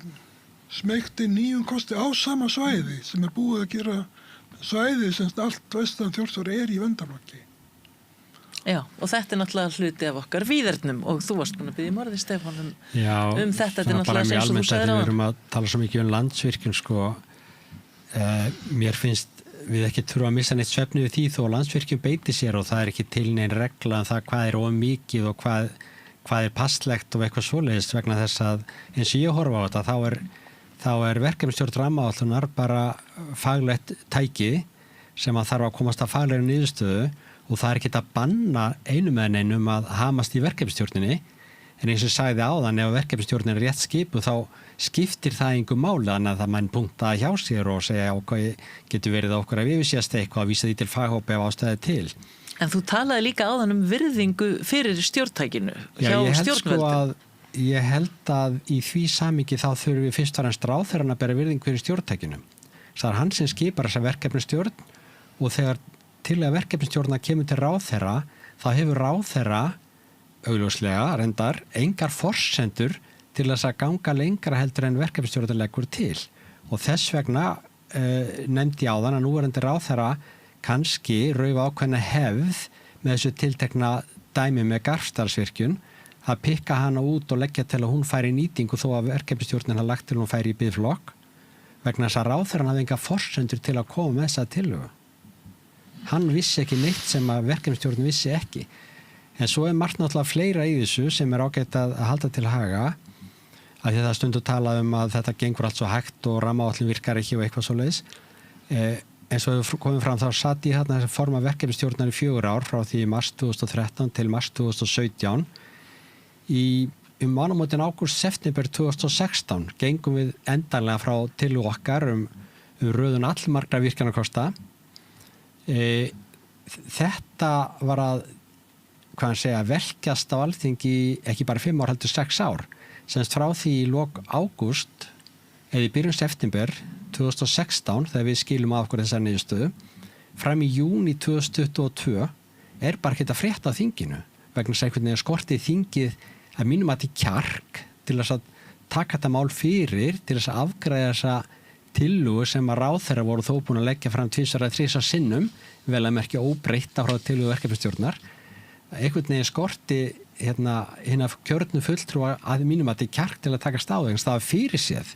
smeygt inn nýjum kosti á sama svæði sem búið að gera svæði sem allt vestan Þjórsár í verndarflokki. Já, og þetta náttúrulega hluti af okkar víðernum og þú varst búin að biðja morði, Stefán, þetta. Þetta bara mjög eins og þú almennt sagðir að áðan. við erum að tala svo mikið Landsvirkjun, sko. Mér finnst við ekki þurfa að missa neitt svefni við því þó að Landsvirkjun beiti sér og það ekki til neinn regla um það hvað of mikið og hvað passlegt og eitthvað svoleiðist, vegna þess að eins og ég horfa á þetta þá verkefnisstjórn rammaáætlunar bara faglegt tæki sem að þarf að komast að faglegri niðurstöðu og það ekki að banna einum eða neinum að hamast í verkefnisstjórninni, en eins og sagði áðan, ef verkefnisstjórnin rétt skipuð þá skiptir það engu máli, þannig að það menn punkta hjá sér og segja getur verið okkur að yfirsést eitthvað að vísa því til faghópi ef ástæði til. En þú talaði líka áðan virðingu fyrir stjórntækinu hjá stjórnvöldum. Ég held að í því samingi þá þurfum við fyrst og fremst ráðherrann að bera virðingu fyrir stjórntækinu. Það er hann sem skipar þessa verkefnisstjórn og þegar til að verkefnisstjórna kemur til ráðherra þá hefur ráðherra augljóslega reyndar engar forsendur til þess að ganga lengra heldur en verkefnisstjórn leggur til og þess vegna nefndi ég áðan að núverandi ráðherra kannski raufa ákveðna hefð með þessu tiltekna dæmi með Garðsdalsvirkjun að pikka hana út og leggja til að hún færi í nýtingu þó að verkefnisstjórnin hafi lagt til hún færi í biðflokk vegna þess að ráðherrann hafði enga forsendur til að koma með þessa tillögu. Hann vissi ekki neitt sem að verkefnisstjórnin vissi ekki. En svo margt náttúrulega fleira í þessu sem ágætt að halda til haga að því það stundu talað að þetta gengur allt svo hægt og rammaáætlun virkar ekki og eitthvað svoleiðis. En svo komum fram þá satt ég þarna þessi forma verkefnisstjórnar í 4 ár frá því mars 2013 til mars 2017. Mánaðamótin ágúst-september 2016 gengum við endanlega frá til okkar röðun allmargra virkjanakosta. Þetta var að velkjast á Alþingi ekki bara 5 ár heldur 6 ár. Semst frá því í lok ágúst eða í byrjun september 2016 þegar við skilum af okkur þessar niðurstöðu fram í júní 2022 bara ekki að frétta af þinginu vegna þess að einhvern veginn skortið þingið að mínum að til kjark til þess að taka þetta mál fyrir til þess að afgræða þessa tillögu sem að ráðherra voru þó búin að leggja fram 2 eða 3 sinnum vel að merkja óbreytta frá tillögu verkefnisstjórnar. Einhvern veginn skorti hérna kjörnu fulltrúa að mínum að til kjark til að taka stáð vegna það var fyrirséð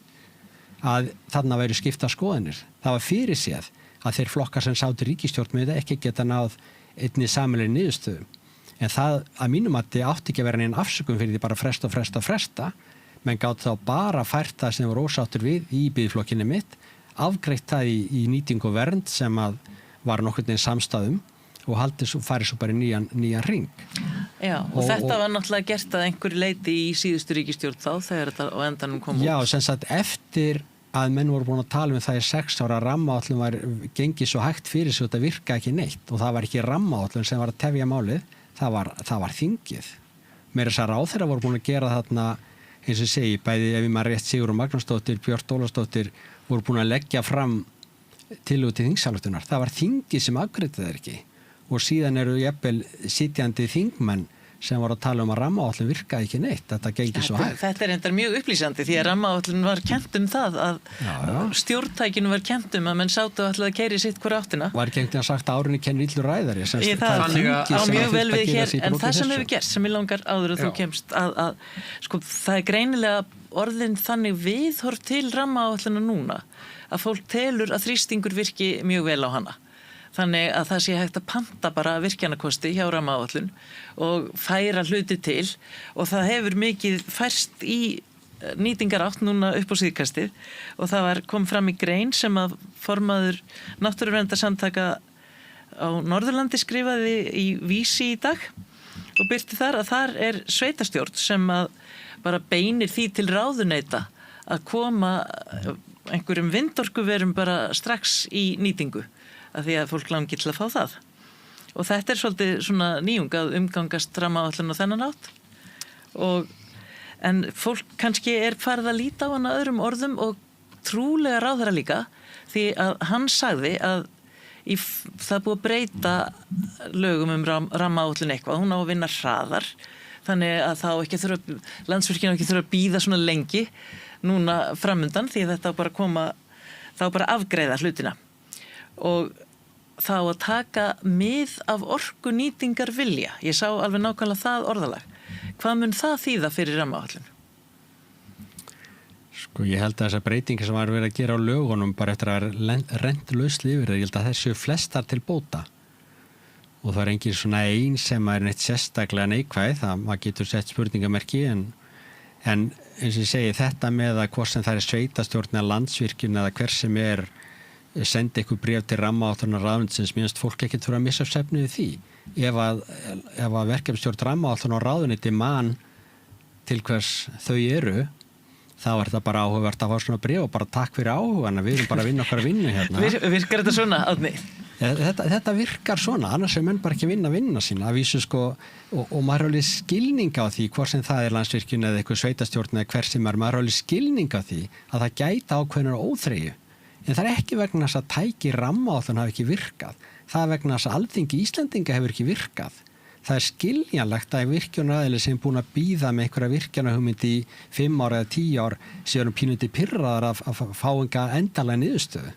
að þarna væri skipta skoðanir. Það var fyrirséð að þeir flokkar sem sátu ríkisstjórn með þetta ekki geta náð einni sameiginlegri niðurstöðu. En það að mínum að þið átti ekki að vera neinn afsökun fyrir því bara fresta. Menn gátt þá bara fært það sem voru ósáttur við í biðflokkinni mitt, afgreitt það í nýtingu og vernd sem að var nokkurn veginn samstæðum og farið svo bara í nýjan ring. Já, og þetta var náttúrulega gert að einhverju leyti í síðustu ríkisstjórn þá þegar þetta á endanum kom út. Já, sem sagt eftir að menn voru búin að tala það í 6 ára rammaáætlun var gengið svo hægt fyrir sig og þetta virka ekki neitt og það var ekki rammaáætlun sem var að tefja málið, það var þingið. Meira þess að ráðherra voru búin að gera þarna, eins og segi, bæði ef maður rétt Sigrún Magnúsdóttir, Björt Ólafsdóttir voru búin að leggja fram tillögu til þingsályktunar. Það var þingið sem afgreiddi það ekki og síðan eru jafnvel sitjandi þingmenn sem voru að tala að rammaáætlun virkaði ekki neitt, þetta gengi svo hægt. Þetta er mjög upplýsandi því að rammaáætlun var kennt það að stjórntækinu var kennt að menn sátu alltaf að keyra í sitt hvora áttina. Var ekki einhvern sagt að árunni kennir illur ræðari. Það mjög vel við hér, en það sem hefur gerst, sem ég langar áður að þú kemst, sko, það greinilega orðin þannig viðhorf til rammaáætluna núna að fólk telur að þrýstingur virki mjög vel á hana. Þannig að það sé hægt að panta bara virkjanakosti hjá rammaáætlun og færa hluti til og það hefur mikið færst í nýtingarátt núna upp á síðkastið og það kom fram í grein sem að formaður náttúruverndarsamtaka á Norðurlandi skrifaði í Vísi í dag og birti þar að þar er sveitastjórn sem að bara beinir því til ráðuneyta að koma einhverjum vindorkuverum bara strax í nýtingu að því að fólk langi til að fá það. Og þetta er svolítið svona nýjung að umgangast rammaáætlun á þennan átt. En fólk kannski farið að líta á hana öðrum orðum og trúlega ráðherra líka því að hann sagði að það búið að breyta lögum rammaáætlun eitthvað. Hún á að vinna hraðar. þannig að Landsvirkjun ekki þurfa að bíða svona lengi núna framundan því að þetta bara afgreiða hlutina og þá að taka mið af orkunýtingar vilja. Ég sá alveg nákvæmlega það orðalag. Hvað mun það þýða fyrir rammaáætlun? Sko ég held að þessar breytingar sem var verið að gera á lögunum bara eftir að vera rent lausli yfir það, ég held að þessu flestar til bóta og það engin svona ein sem neitt sérstaklega neikvæð, það maður getur sett spurningamerki en eins og ég segi þetta með að hvort sem það sveitastjórn eða Landsvirkjun eða hver sem sendi eitthvað bréf til rammaáætlunar ráðuneytisins, mér finnst fólk ekkert þurfa að missa svefnið því. Ef að verkefnisstjórn rammaáætlunar ráðuneyti man til hvers þau eru, þá þetta bara áhugavert að fá svona bréf og bara takk fyrir áhugan, við erum bara að vinna okkar vinnu hérna. Virkar þetta svona, Árni? Þetta virkar svona, annars er menn bara ekki vinna sína, að vísu sko, og maður er alveg skilning á því, hvort sem það Landsvirkjun eða eitthvað sveitastjórn eða hver sem maður er alveg skilning á því að það gæta ákveðnar óþreyju. En það er ekki vegna þess að tæki rammaáætlun hafi ekki virkað. Það er vegna þess að Alþingi Íslendinga hefur ekki virkað. Það er skiljanlegt að virkjunaraðili sem er búin að bíða með einhverja virkjunarhugmynd í 5 ár eða 10 ár séu pínundi pirraðar að fá enga endanlega niðurstöðu.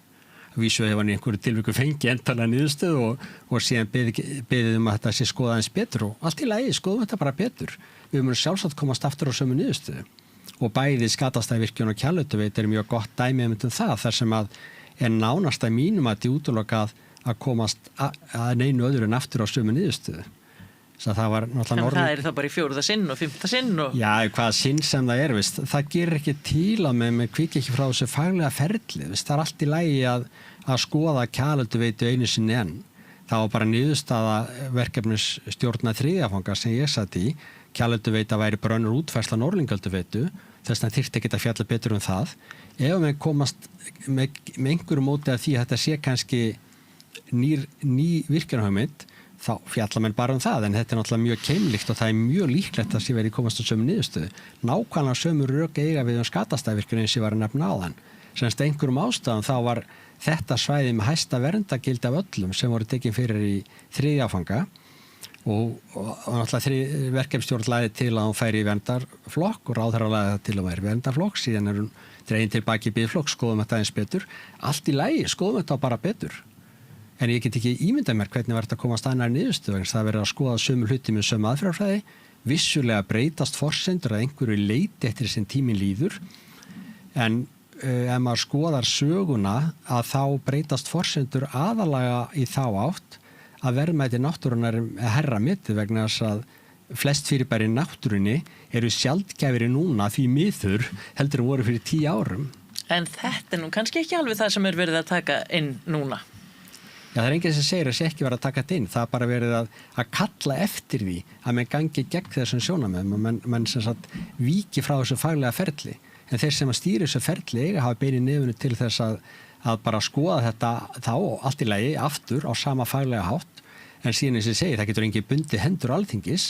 Vísu hefur hann í einhverju tilviku fengi endanlega niðurstöðu og síðan beðið að þetta sé skoða eins betur og allt í lagi, skoðum þetta bara betur. Við munum sjálfsagt komast aftur á sömu niðurstöðu. Og bæði Skatastaðavirkjun og Kjalvötuveit mjög gott dæmi um það þar sem að nánast að mínum að útilokað að komast að neinu öðru en aftur á sömu niðurstöðu. Það var náttúrulega það er þá bara í 4. sinn og 5. sinn og... Já, hvaða sinn sem það veist, það gerir ekki til að með kviki ekki frá þessu faglega ferli, veist, það er allt í lagi að skoða Kjalvötuveitu einu sinni enn. Það var bara niðurstaða verkefnisstjórnar 3. fanga sem ég satt í. Kjalvötuveita væri bara önnur útfærsla Norðlingaölduveitu, þess að þyrfti ekki að fjalla betur um það. Ef við komast með einhverju móti að því að þetta sé kannski ný virkjunarhugmynd, þá fjalla menn bara um það, en þetta er náttúrulega mjög keimlíkt og það er mjög líklegt að sé verið komast á sömu niðurstöðu. Nákvæmlega sömu rök eiga við Skatastaðavirkjun eins og ég var að nefna áðan. Semst einhverjum ástæðum þá var þetta svæði með hæsta verndargildi af öllum sem voru tekin fyrir í 3. áfanga og náttúrulega verkefnisstjórn lagði til að hún færi í verndarflokk og ráðherra lagði það til að væri verndarflokk, síðan hún dregin tilbaki í biðflokk, skoðum þetta eins betur, allt í lagi, skoðum þetta bara betur. En ég get ekki ímyndað mér hvernig verður að komast annar niðurstöðu, það verður að skoða sömu hluti með sömu aðferðafræði, vissulega breytast forsendur að einhverju leiti eftir sem tíminn líður, en ef maður skoðar söguna að þá breytast forsendur aðalega í þá átt að verðmæti náttúrunar herra mitt vegna þess að flest fyrirbæri náttúrunni eru sjaldgæfiri núna því miður heldur voru fyrir 10 árum. En þetta er nú kannski ekki alveg það sem er verið að taka inn núna. Já, það er enginn sem segir að sé ekki verið að taka þetta inn. Það er bara verið að kalla eftir því að menn gangi gegn þessum sjónarmiðum og menn sem sagt víki frá þessu faglega ferli. En þeir sem að stýra þessu ferli eiga hafa beinið nefnu til þess að bara skoða þetta þá allt í lagi aftur á sama faglega hátt. En síðan eins og ég segi, það getur engin bundið hendur Alþingis,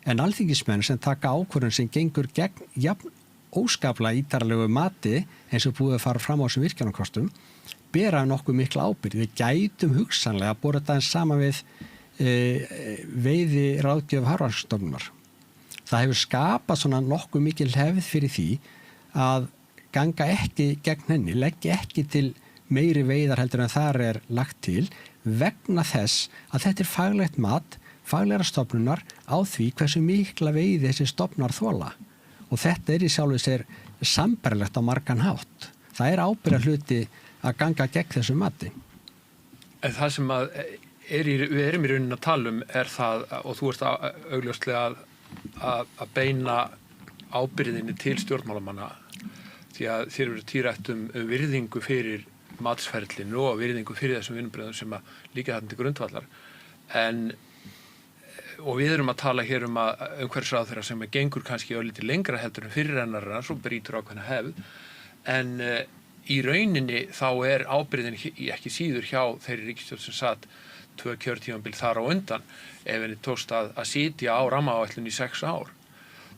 en alþingismenn sem taka ákvörðun sem gengur gegn jafn óskaplega ítarlegu mati eins og búið að fara fram á þessum virkjunarkostum bera nokkuð mikla ábyrgð. Við gætum hugsanlega að bora þetta saman við veiði ráðgjöf Hafrannsóknastofnunar. Það hefur skapað svona nokkuð mikil hefð fyrir því að ganga ekki gegn henni, leggja ekki til meiri veiðar heldur en þar er lagt til vegna þess að þetta er faglegt mat, faglegra stofnunar á því hversu mikla veiði þessi stofnar þola. Og þetta er í sjálfu sér sambærilegt á margan hátt. Það er ábyrgðar hluti að ganga gegn þessu mati. En það sem við erum í rauninni að tala um er það, og þú ert augljóslega að beina ábyrgðinni til stjórnmálamanna því að þér eru tírætt virðingu fyrir matsferlinu og virðingu fyrir þessum vinnubröðum sem að líka þarna til grundvallar. Og við erum að tala hér um að umhverfisráðherra sem gengur kannski örlítið lengra heldur en fyrirrennarana, svo brýtur ákveðna hefð, en í rauninni þá er ábyrgðin ekki síður hjá þeirri ríkisstjórn sem satt 2 kjörtímabil þar á undan ef henni tókst að sitja á rammaáætlun í 6 ár.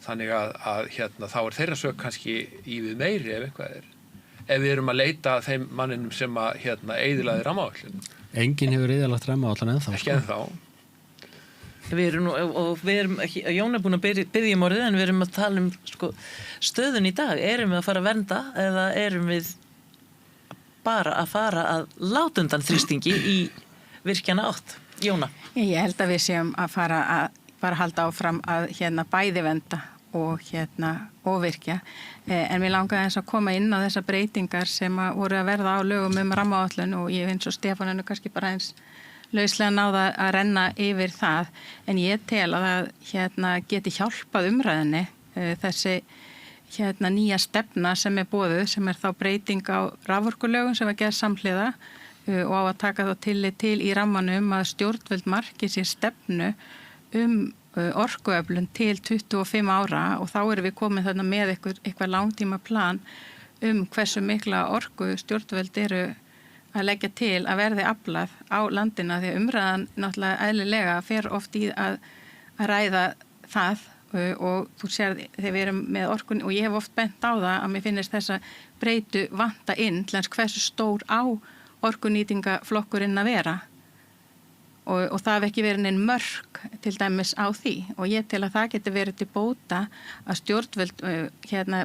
Þannig að þá er þeirra sök kannski ívið meiri ef eitthvað er. Ef við erum að leita að þeim manninum sem að eyðilagði rammaáætlun. Enginn hefur eyðilagt rammaáætlun ennþá. Ekki ennþá. Við erum nú, og við erum, Jón er búin að biðja um orðið, en við erum að tala um sko, stöðun í dag. Erum við að fara að vernda eða erum við bara að fara að láta undan þrýstingi í virkjana átt? Jóna? Ég held að við séum að fara að bara halda áfram að bæði vernda og virkja. En mér langaði eins að koma inn á þessar breytingar sem voru að verða á lögum rammaáætlun og ég finnst svo Stefán kannski bara eins lauslega náða að renna yfir það. En ég tel að það geti hjálpað umræðinni þessi nýja stefna sem boðuð, sem þá breyting á raforkulögum sem var gerð samhliða og á að taka þá tillit til í rammanum að stjórnvöld marki sér stefnu orkuöflun til 25 ára og þá erum við komin þarna með eitthvað langtíma plan hversu mikla orku stjórnvöld eru að leggja til að verði aflað á landina því að umræðan náttúrulega eðlilega fer oft í að ræða það og þú sér þegar við erum með orkun og ég hef oft bent á það að mér finnist þessa breytu vanta inn til hans hversu stór á orkunýtingaflokkurinn að vera og það hef ekki verið neinn mörk til dæmis á því og ég tel að það geti verið til bóta að stjórnvöld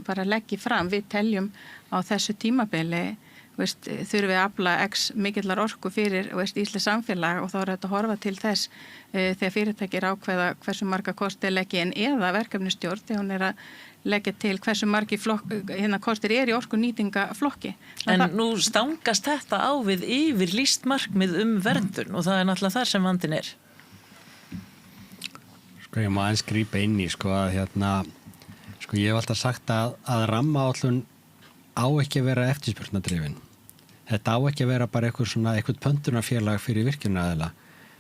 bara leggji fram, við teljum á þessu tímabili þurfum við að afla x mikillar orku fyrir íslensk samfélag og þá er þetta að horfa til þess þegar fyrirtækir ákveða hversu marga kosti leggja inn eða verkefnistjórn þegar hún er að leggja til hversu margi kostir í orkunýtingaflokki. En nú stangast þetta á við yfirlýst markmið verndun og það er náttúrulega þar sem vandinn er. Sko ég má aðeins grípa inn í að sko ég hef alltaf sagt að rammaáætlun á ekki að vera eftirspurnardrifin. Þetta á ekki að vera bara eitthvað pöntunarfélag fyrir virkjunaraðila.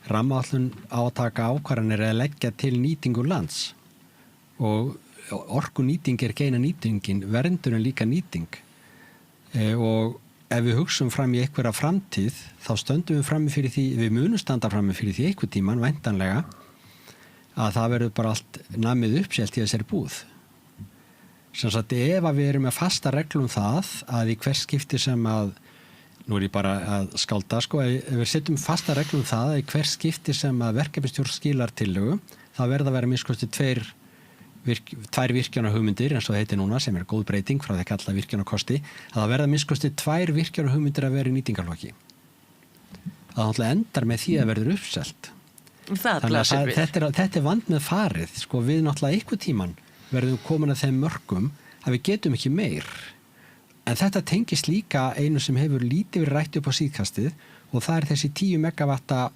Rammaáætlun á að taka ákvarðanir að leggja til nýtingu lands og orkunýting er ekki eina nýtingin, verndun er líka nýting og ef við hugsum fram í einhverja framtíð þá stöndum við frammi fyrir því, við munum standa frammi fyrir því einhver tíman væntanlega að það verður bara allt namið uppselt í þessari búð. Sem sagt ef að við erum með fasta reglum það að í hvers skipti sem að nú er ég bara að skálda ef við setjum fasta reglum það að í hvers skipti sem að verkefnastjórn skilar tillögu þá verða að vera minnst tvær virkjunarhugmyndir eins og það heitir núna sem góð breyting frá því að kalla virkjunarkosti að það verða minnst tvær virkjunarhugmyndir að vera í nýtingarflokki. Það endar með því að verður uppselt. Þetta er vand með farið við náttúrulega einhver tíman verðum komin að þeim mörkum að við getum ekki meir. En þetta tengist líka einu sem hefur lítið verið rætt upp á síðkastið og það er þessi 10 megawatta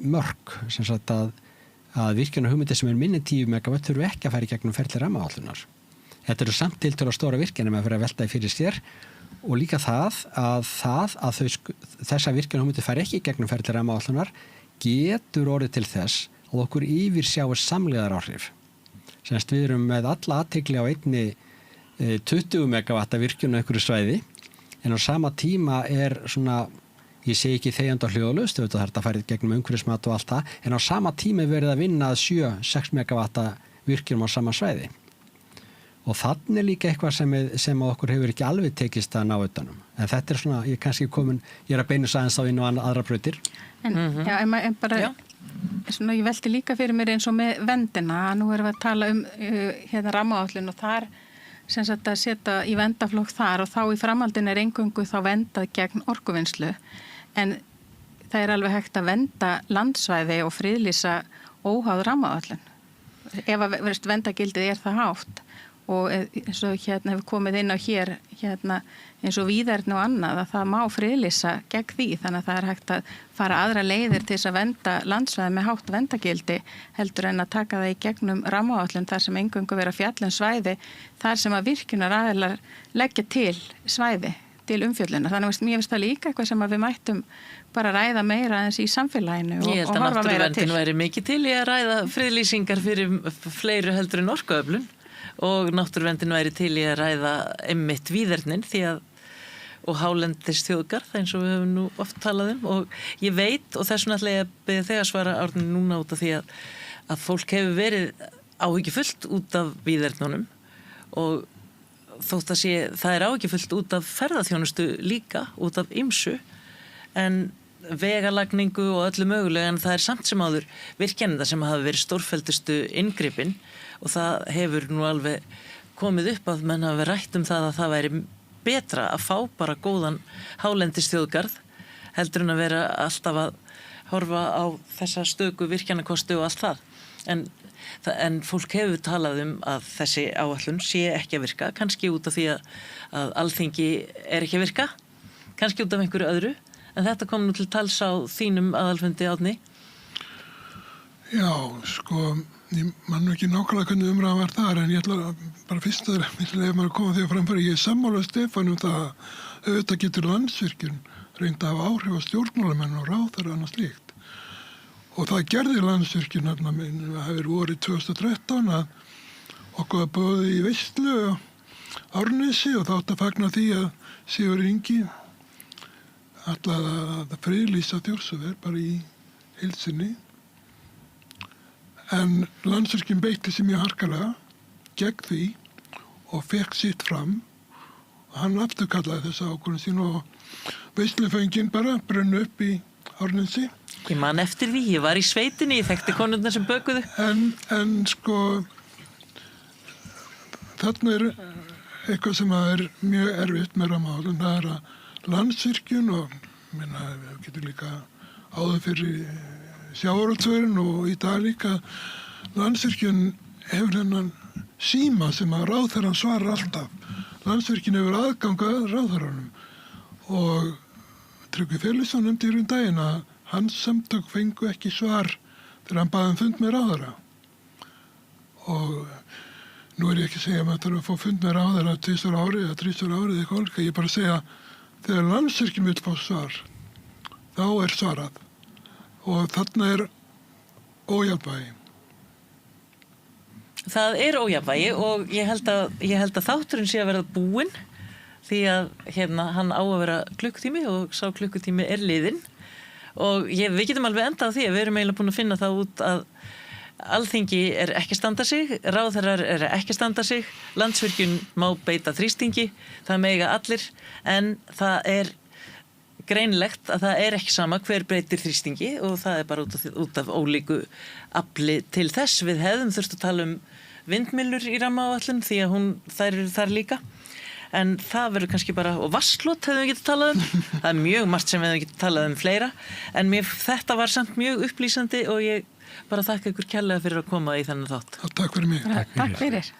mörk sem sagt að virkjunarhugmyndir sem minni 10 megawatt þurfu ekki að fara í gegnum ferli rammaáætlunar. Þetta eru samt tiltölulega stóra virkjanir með að vera að velta í fyrir sér og líka það að þessa virkjunarhugmyndir fara ekki í gegnum ferli rammaáætlunar getur orðið til þess að okkur yfirsjáir samlegðar áhrif. Semst við erum með alla athygli á einni 20 megawatta virkjun á einhverju svæði en á sama tíma er ég segi ekki þegjandi á hljóðlaust, þetta þarf að fara gegnum umhverfismat og allt það, en á sama tíma verið að vinna að 7-6 megawatta virkjunum á sama svæði. Og þannig er líka eitthvað sem okkur hefur ekki alveg tekist að ná utanum. En þetta er ég er kannski komin, ég er að beina aðeins á inn og aðra brautir. En bara, ég velti líka fyrir mér eins og með verndina, nú erum við að tala rammaáætlun og þar sem sagt að setja í verndaflokk þar og þá í framhaldinu er eingöngu þá verndað gegn orkuvinnslu. En það er alveg hægt að vernda landsvæði og friðlýsa óháð rammaáætlun. Ef að verndagildið er það hátt og eins og hefur komið inn á hér eins og víðerni og annað að það má friðlýsa gegn því þannig að það er hægt að fara aðra leiðir til þess að vernda landsvæði með hátt verndagildi heldur en að taka það í gegnum rammaáætlun þar sem eingöngu vera fjallum svæði þar sem að virkjunaraðilar leggja til svæði til umfjöllunar. Þannig að mér finnst það líka eitthvað sem að við mættum bara ræða meira eins í samfélaginu og horfa meira til. Ég held að náttúruverndin væri mikið til í að ræða friðlýsingar fyrir fleiru heldur en orkuöflun og náttúruverndin væri til í að ræða einmitt víðernin og hálendis þjóðgarð eins og við höfum nú oft talað og ég veit og þess vegna ætla ég að beðja þig að svara Árni núna út af því að fólk hefur verið áhyggjufullt út af víðernunum og þótt að það er áhyggjufullt út af ferðaþjónustu líka út af ýmsu en vegalagningu og öllu mögulega, en það er samt sem áður virkjanir sem hafa verið stórfelldustu inngripin og það hefur nú alveg komið upp að menn hafa rætt það að það væri betra að fá bara góðan hálendisþjóðgarð heldur en að vera alltaf að horfa á þessa stöku virkjanakosti og allt það. En fólk hefur talað að þessi áætlun sé ekki að virka, kannski út af því að Alþingi er ekki að virka, kannski út af einhverju öðru, en þetta kom nú til tals á þínum aðalfundi, Árni. Já, sko, ég man nú ekki nákvæmlega hvernig umræðan var þar, en ég ætla bara fyrst að lefa maður að koma því að framfæra. Ég er sammála Stefán það að auðvitað getur Landsvirkjun reynd að hafa áhrif á stjórnmálamenn og ráðherra annað slíkt. Og það gerði Landsvirkjun, það hefur vorið 2013 að okkur að bóði í veislu á Árnesi og þátt að fagna því að Sigurður Ingi ætlaði að friðlýsa Þjórsárver bara í heild sinni. En Landsvirkjun beitti sig mjög harkalega gegn því og fekk sitt fram og hann afturkallaði þessa ákvörðun sín og veisluföngin bara brunnu upp í Árnesi. Ég man eftir því, ég var í sveitinni, ég þekkti konurnar sem bökuðu. En sko, þarna er eitthvað sem er mjög erfitt með rammaáætlun, það er að Landsvirkjun og við getum líka áður fyrir sjávarútvegsins og í dag líka Landsvirkjun hefur þennan síma sem að ráðherrann svarar alltaf. Landsvirkjun hefur aðgang að ráðherranum og Tryggvi Felixson nefndi í daginn að hans samtök fengu ekki svar þegar hann baði fund með ráðherra. Og nú er ég ekki að segja að maður þarf að fá fund með ráðherra 2 ári eða 3 ári eða eitthvað. Ég er bara að segja þegar Landsvirkjun vill fá svar, þá er svarað. Og þarna er ójafnvægi. Það er ójafnvægi og ég held að þátturinn sé að verða búinn því að hann á að vera klukkutími og sá klukkutími er liðinn. Og við getum alveg endað á því að við erum eiginlega búin að finna það út að Alþingi er ekki að standa sig, ráðherrar er ekki að standa sig, Landsvirkjun má beita þrýstingi, það mega allir, en það er greinlegt að það er ekki sama hver breytir þrýstingi og það er bara út af ólíku afli til þess. Við hefðum þurft að tala vindmyllur í rammaáætlun því að þær eru þar líka. En það verður kannski bara, og vatnslot hefðum við getið talað það er mjög margt sem við hefðum getið talað fleira, en þetta var samt mjög upplýsandi og ég bara þakka ykkur kærlega fyrir að koma í þennan þátt. Takk fyrir mig. Takk fyrir.